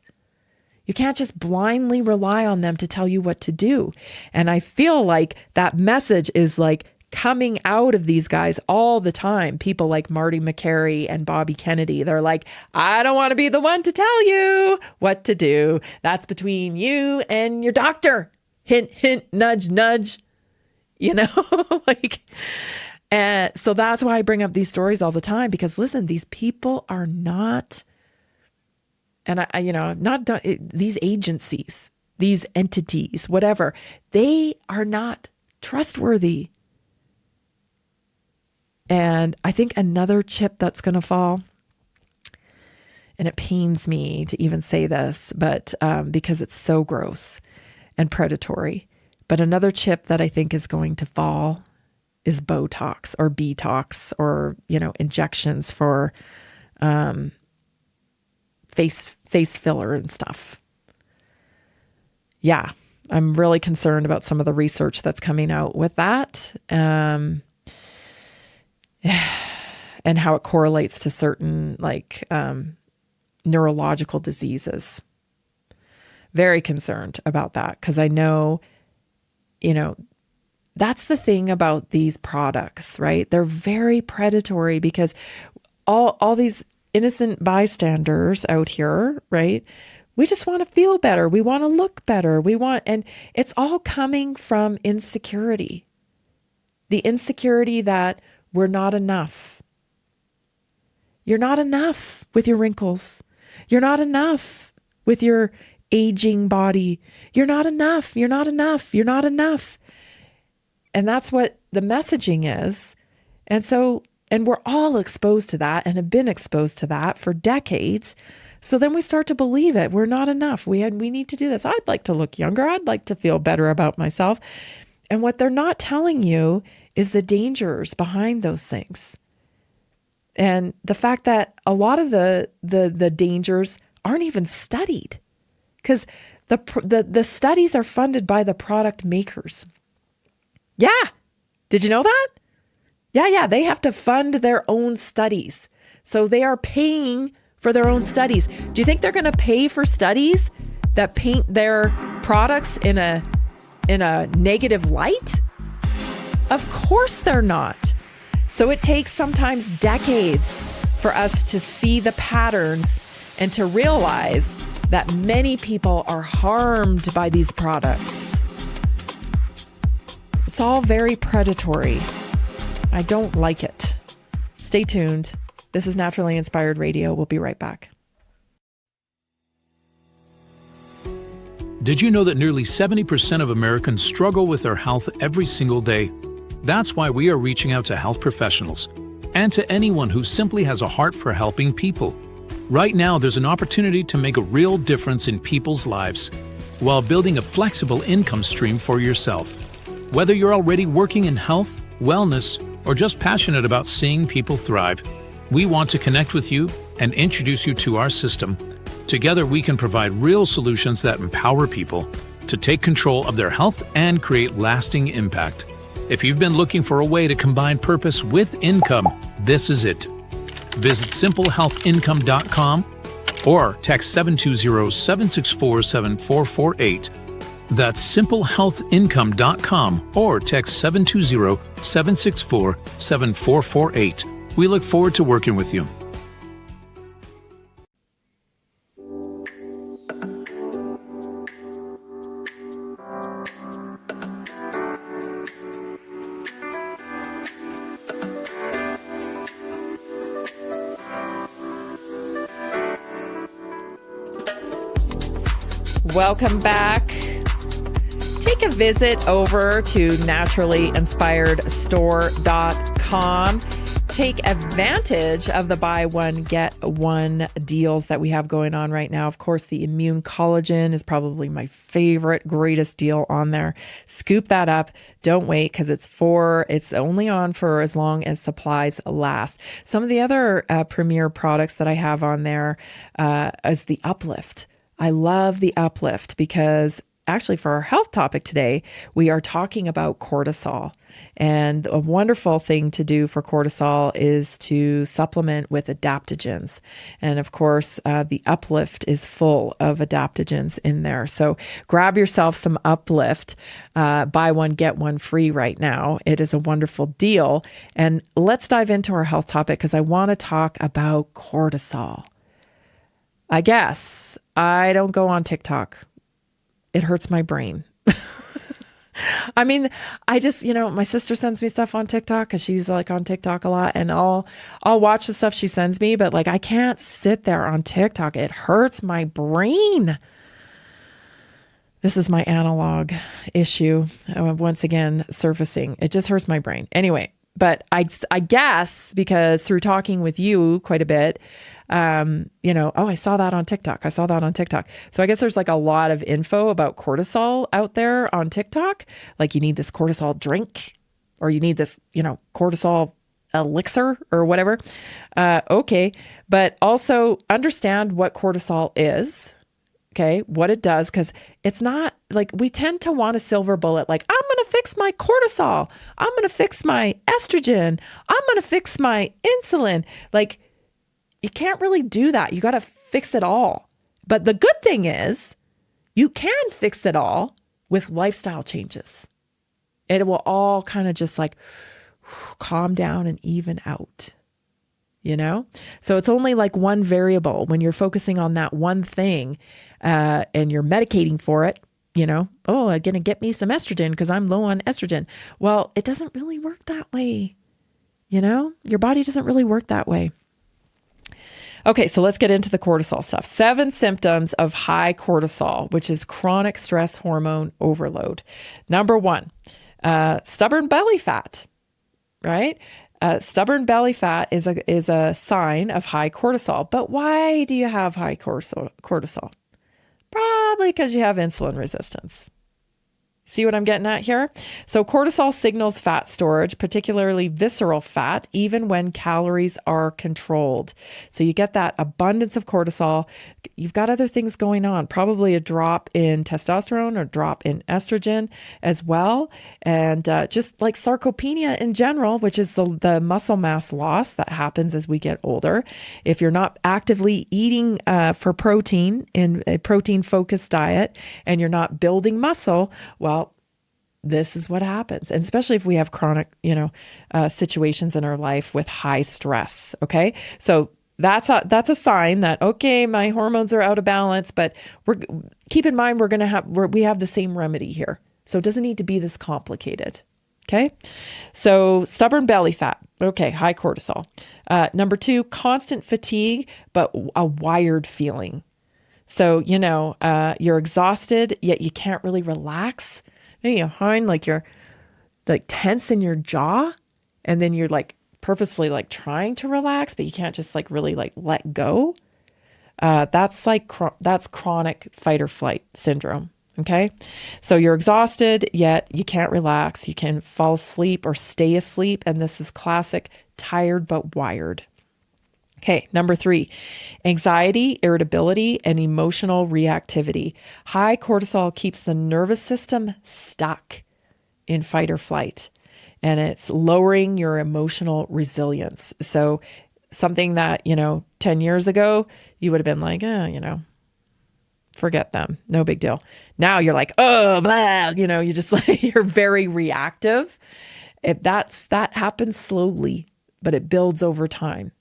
You can't just blindly rely on them to tell you what to do. And I feel like that message is like coming out of these guys all the time. People like Marty McCary and Bobby Kennedy, they're like, I don't want to be the one to tell you what to do. That's between you and your doctor. Hint, hint, nudge, nudge, And so that's why I bring up these stories all the time, because listen, these people are not, and these agencies, these entities, whatever, they are not trustworthy. And I think another chip that's going to fall, and it pains me to even say this, but because it's so gross and predatory, but another chip that I think is going to fall is Botox or Botox or, injections for face filler and stuff. Yeah, I'm really concerned about some of the research that's coming out with that. And how it correlates to certain neurological diseases. Very concerned about that because I know, that's the thing about these products, right? They're very predatory because all these innocent bystanders out here, right? We just want to feel better. We want to look better. And it's all coming from insecurity. The insecurity that we're not enough. You're not enough with your wrinkles. You're not enough with your aging body. You're not enough. You're not enough. You're not enough. And that's what the messaging is. And we're all exposed to that and have been exposed to that for decades. So then we start to believe it. We're not enough. We need to do this. I'd like to look younger. I'd like to feel better about myself. And what they're not telling you is the dangers behind those things. And the fact that a lot of the dangers aren't even studied because the studies are funded by the product makers. Yeah. Did you know that? Yeah. They have to fund their own studies. So they are paying for their own studies. Do you think they're going to pay for studies that paint their products in a negative light? Of course they're not. So it takes sometimes decades for us to see the patterns and to realize that many people are harmed by these products. It's all very predatory. I don't like it. Stay tuned. This is Naturally Inspired Radio. We'll be right back. Did you know that nearly 70% of Americans struggle with their health every single day? That's why we are reaching out to health professionals and to anyone who simply has a heart for helping people. Right now, there's an opportunity to make a real difference in people's lives while building a flexible income stream for yourself. Whether you're already working in health, wellness, or just passionate about seeing people thrive, we want to connect with you and introduce you to our system. Together, we can provide real solutions that empower people to take control of their health and create lasting impact. If you've been looking for a way to combine purpose with income, this is it. Visit simplehealthincome.com or text 720-764-7448. That's simplehealthincome.com or text 720-764-7448. We look forward to working with you. Welcome back. Take a visit over to naturallyinspiredstore.com. Take advantage of the buy one, get one deals that we have going on right now. Of course, the immune collagen is probably my favorite, greatest deal on there. Scoop that up. Don't wait because it's only on for as long as supplies last. Some of the other premier products that I have on there is the Uplift. I love the Uplift because actually for our health topic today, we are talking about cortisol. And a wonderful thing to do for cortisol is to supplement with adaptogens. And of course, the Uplift is full of adaptogens in there. So grab yourself some Uplift, buy one, get one free right now. It is a wonderful deal. And let's dive into our health topic because I want to talk about cortisol. I guess I don't go on TikTok. It hurts my brain. I mean, I just, my sister sends me stuff on TikTok because she's like on TikTok a lot, and I'll watch the stuff she sends me, but like I can't sit there on TikTok. It hurts my brain. This is my analog issue once again surfacing. It just hurts my brain. Anyway, but I guess because through talking with you quite a bit, I saw that on TikTok. So I guess there's like a lot of info about cortisol out there on TikTok. Like you need this cortisol drink or you need this, cortisol elixir or whatever. Okay. But also understand what cortisol is. Okay. What it does. Cause it's not like we tend to want a silver bullet. Like I'm going to fix my cortisol. I'm going to fix my estrogen. I'm going to fix my insulin. Like, you can't really do that. You got to fix it all. But the good thing is you can fix it all with lifestyle changes. It will all kind of just like calm down and even out, So it's only like one variable when you're focusing on that one thing and you're medicating for it, I'm going to get me some estrogen because I'm low on estrogen. Well, it doesn't really work that way. Your body doesn't really work that way. Okay, so let's get into the cortisol stuff. 7 symptoms of high cortisol, which is chronic stress hormone overload. Number 1, stubborn belly fat, right? Stubborn belly fat is a sign of high cortisol. But why do you have high cortisol? Probably because you have insulin resistance. See what I'm getting at here? So cortisol signals fat storage, particularly visceral fat, even when calories are controlled. So you get that abundance of cortisol. You've got other things going on, probably a drop in testosterone or drop in estrogen as well. And just like sarcopenia in general, which is the muscle mass loss that happens as we get older. If you're not actively eating for protein in a protein-focused diet and you're not building muscle, well, this is what happens. And especially if we have chronic, situations in our life with high stress. Okay. So that's a sign that, okay, my hormones are out of balance, but keep in mind, we have the same remedy here. So it doesn't need to be this complicated. Okay. So stubborn belly fat. Okay. High cortisol. Number 2, constant fatigue, but a wired feeling. So, you're exhausted, yet you can't really relax. Maybe you find like you're like tense in your jaw, and then you're like purposefully like trying to relax, but you can't just like really like let go. That's chronic fight or flight syndrome. Okay. So you're exhausted, yet you can't relax. You can fall asleep or stay asleep. And this is classic tired, but wired. Okay. Number 3, anxiety, irritability, and emotional reactivity. High cortisol keeps the nervous system stuck in fight or flight, and it's lowering your emotional resilience. So something that, 10 years ago, you would have been like, forget them. No big deal. Now you're like, oh, blah, you just like, you're very reactive. That happens slowly, but it builds over time.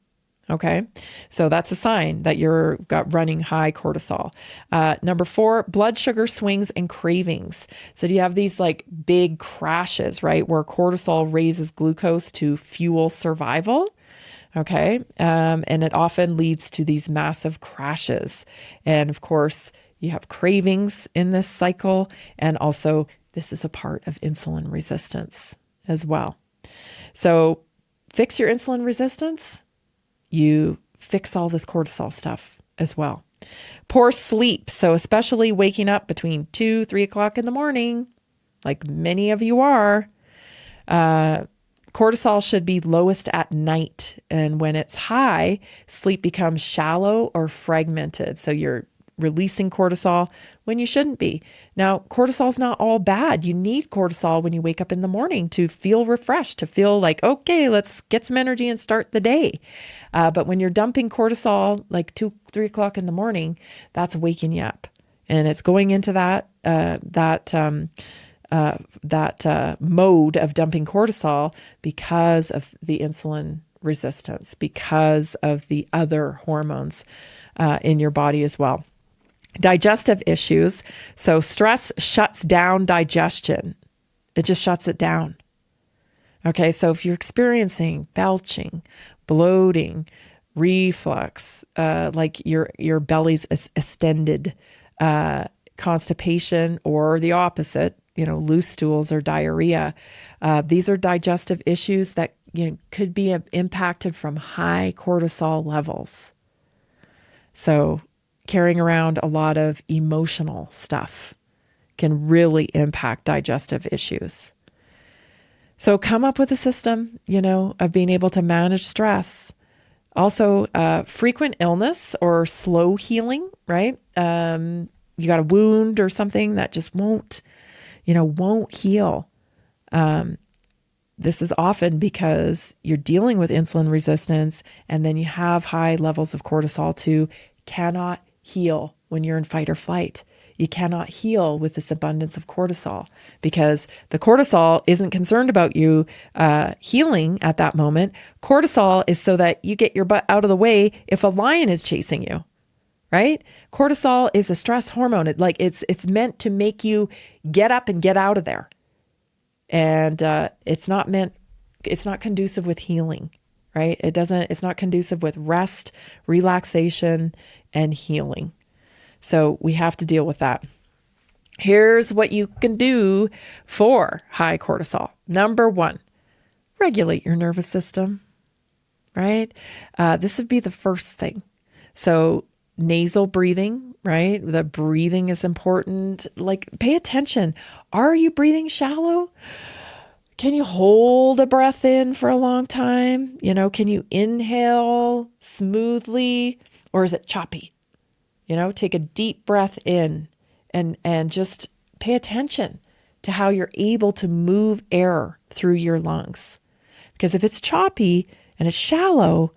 Okay. So that's a sign that you're running high cortisol. Number 4, blood sugar swings and cravings. So do you have these like big crashes, right? Where cortisol raises glucose to fuel survival. Okay. And it often leads to these massive crashes. And of course, you have cravings in this cycle. And also, this is a part of insulin resistance as well. So fix your insulin resistance, you fix all this cortisol stuff as well. Poor sleep. So especially waking up between 2, 3 o'clock in the morning, like many of you are, cortisol should be lowest at night. And when it's high, sleep becomes shallow or fragmented. So you're releasing cortisol when you shouldn't be. Now, cortisol is not all bad. You need cortisol when you wake up in the morning to feel refreshed, to feel like, okay, let's get some energy and start the day. But when you're dumping cortisol like 2, 3 o'clock in the morning, that's waking you up. And it's going into that mode of dumping cortisol because of the insulin resistance, because of the other hormones in your body as well. Digestive issues. So stress shuts down digestion. It just shuts it down. Okay, so if you're experiencing belching, bloating, reflux, like your belly's extended, constipation, or the opposite, loose stools or diarrhea, these are digestive issues that could be impacted from high cortisol levels. So carrying around a lot of emotional stuff can really impact digestive issues. So come up with a system, of being able to manage stress. Also, frequent illness or slow healing, right? You got a wound or something that just won't heal. This is often because you're dealing with insulin resistance, and then you have high levels of cortisol too. Cannot heal when you're in fight or flight. You cannot heal with this abundance of cortisol because the cortisol isn't concerned about you healing at that moment. Cortisol is so that you get your butt out of the way if a lion is chasing you, right? Cortisol is a stress hormone. It's meant to make you get up and get out of there. And it's not conducive with healing, right? It's not conducive with rest, relaxation, and healing. So we have to deal with that. Here's what you can do for high cortisol. Number 1, regulate your nervous system, right? This would be the first thing. So nasal breathing, right? The breathing is important. Like, pay attention. Are you breathing shallow? Can you hold a breath in for a long time? Can you inhale smoothly, or is it choppy? Take a deep breath in and just pay attention to how you're able to move air through your lungs. Because if it's choppy and it's shallow,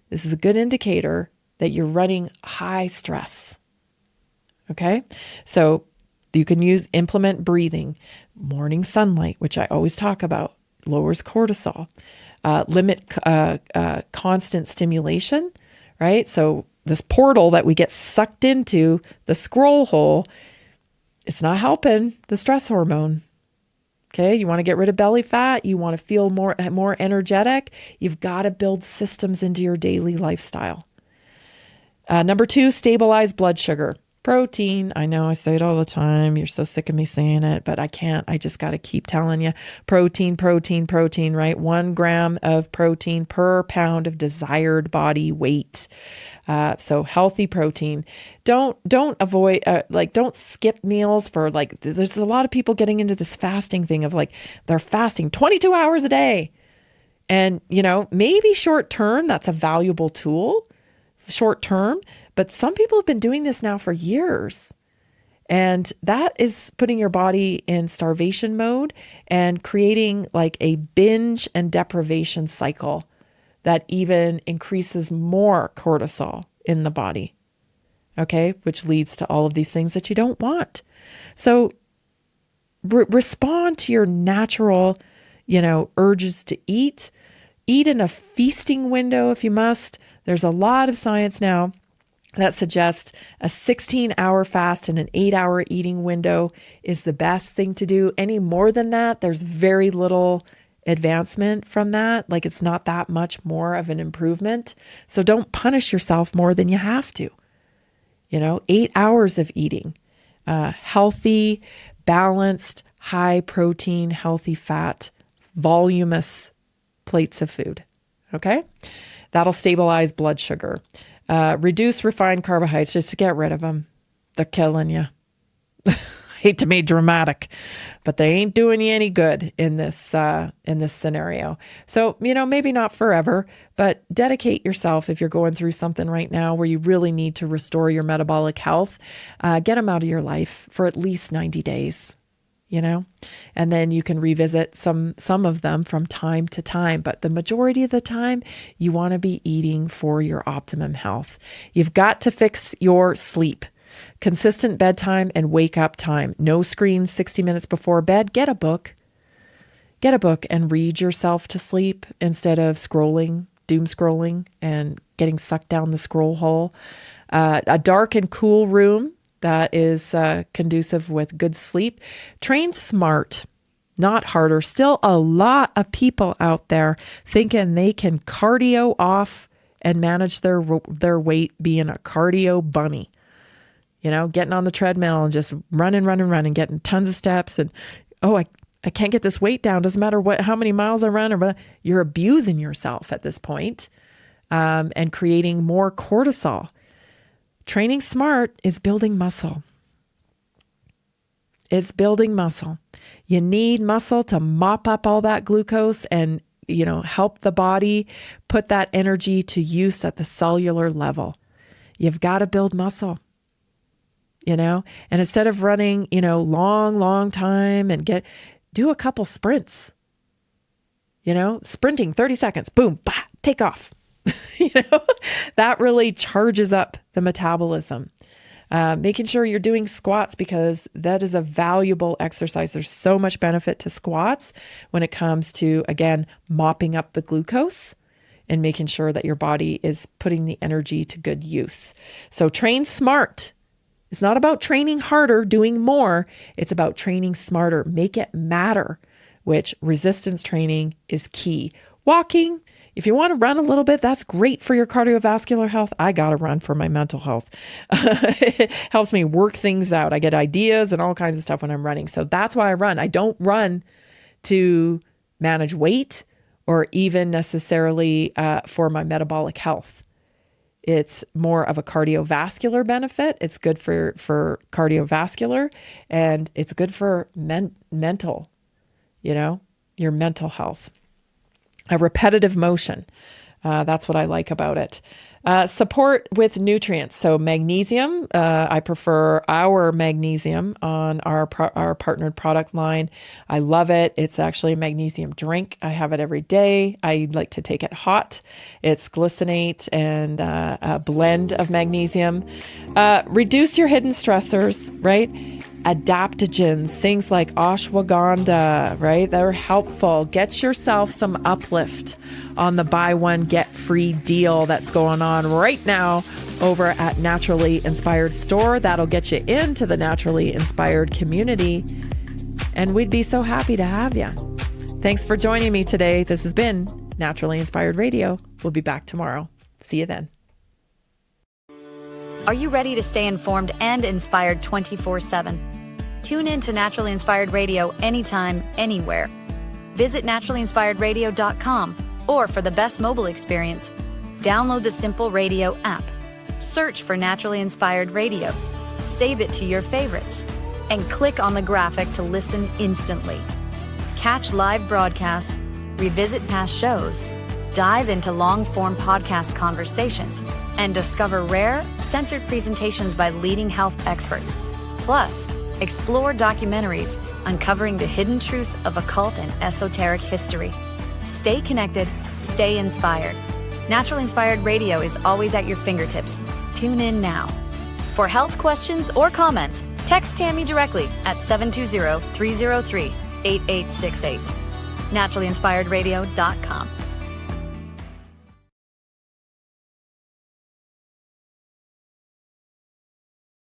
this is a good indicator that you're running high stress. Okay? So you can implement breathing. Morning sunlight, which I always talk about, lowers cortisol. Limit constant stimulation, right? So this portal that we get sucked into, the scroll hole, it's not helping the stress hormone. Okay, you want to get rid of belly fat, you want to feel more energetic, you've got to build systems into your daily lifestyle. Number 2, stabilize blood sugar. Protein. I know I say it all the time. You're so sick of me saying it, but I can't. I just got to keep telling you. Protein, right? 1 gram of protein per pound of desired body weight. So healthy protein. Don't avoid, don't skip meals for there's a lot of people getting into this fasting thing of they're fasting 22 hours a day. And, maybe short term, that's a valuable tool, short term, but some people have been doing this now for years. And that is putting your body in starvation mode and creating a binge and deprivation cycle that even increases more cortisol in the body, okay, which leads to all of these things that you don't want. So respond to your natural, urges to eat. Eat in a feasting window if you must. There's a lot of science now that suggests a 16-hour fast and an 8-hour eating window is the best thing to do. Any more than that, there's very little advancement from that. It's not that much more of an improvement. So don't punish yourself more than you have to. 8 hours of eating, healthy, balanced, high protein, healthy fat, voluminous plates of food. Okay. That'll stabilize blood sugar. Reduce refined carbohydrates just to get rid of them. They're killing you. Hate to be dramatic, but they ain't doing you any good in this scenario. So, maybe not forever, but dedicate yourself if you're going through something right now where you really need to restore your metabolic health. Get them out of your life for at least 90 days, and then you can revisit some of them from time to time. But the majority of the time, you want to be eating for your optimum health. You've got to fix your sleep. Consistent bedtime and wake up time. No screens 60 minutes before bed. Get a book. Get a book and read yourself to sleep instead of doom scrolling and getting sucked down the scroll hole. A dark and cool room that is conducive with good sleep. Train smart, not harder. Still a lot of people out there thinking they can cardio off and manage their weight being a cardio bunny. Getting on the treadmill and just running, getting tons of steps. And, I can't get this weight down. Doesn't matter how many miles I run, but you're abusing yourself at this point, and creating more cortisol. Training smart is building muscle. It's building muscle. You need muscle to mop up all that glucose and, help the body put that energy to use at the cellular level. You've got to build muscle. And instead of running, long time and do a couple sprints, sprinting 30 seconds, boom, bah, take off. That really charges up the metabolism. Making sure you're doing squats because that is a valuable exercise. There's so much benefit to squats when it comes to, again, mopping up the glucose and making sure that your body is putting the energy to good use. So train smart. It's not about training harder, doing more. It's about training smarter. Make it matter, which resistance training is key. Walking, if you want to run a little bit, that's great for your cardiovascular health. I got to run for my mental health. It helps me work things out. I get ideas and all kinds of stuff when I'm running. So that's why I run. I don't run to manage weight or even necessarily for my metabolic health. It's more of a cardiovascular benefit. It's good for cardiovascular, and it's good for mental, your mental health. A repetitive motion. That's what I like about it. Support with nutrients. So magnesium, I prefer our magnesium on our partnered product line. I love it. It's actually a magnesium drink. I have it every day. I like to take it hot. It's glycinate and a blend of magnesium. Reduce your hidden stressors, right? adaptogens, things like ashwagandha, right? That are helpful. Get yourself some uplift on the buy one, get free deal that's going on right now over at Naturally Inspired Store. That'll get you into the Naturally Inspired community. And we'd be so happy to have you. Thanks for joining me today. This has been Naturally Inspired Radio. We'll be back tomorrow. See you then. Are you ready to stay informed and inspired 24/7? Tune in to Naturally Inspired Radio anytime, anywhere. Visit naturallyinspiredradio.com, or for the best mobile experience, download the Simple Radio app. Search for Naturally Inspired Radio, save it to your favorites, and click on the graphic to listen instantly. Catch live broadcasts, revisit past shows, dive into long-form podcast conversations, and discover rare, censored presentations by leading health experts. Plus, explore documentaries uncovering the hidden truths of occult and esoteric history. Stay connected, stay inspired. Naturally Inspired Radio is always at your fingertips. Tune in now. For health questions or comments, text Tammy directly at 720-303-8868. naturallyinspiredradio.com.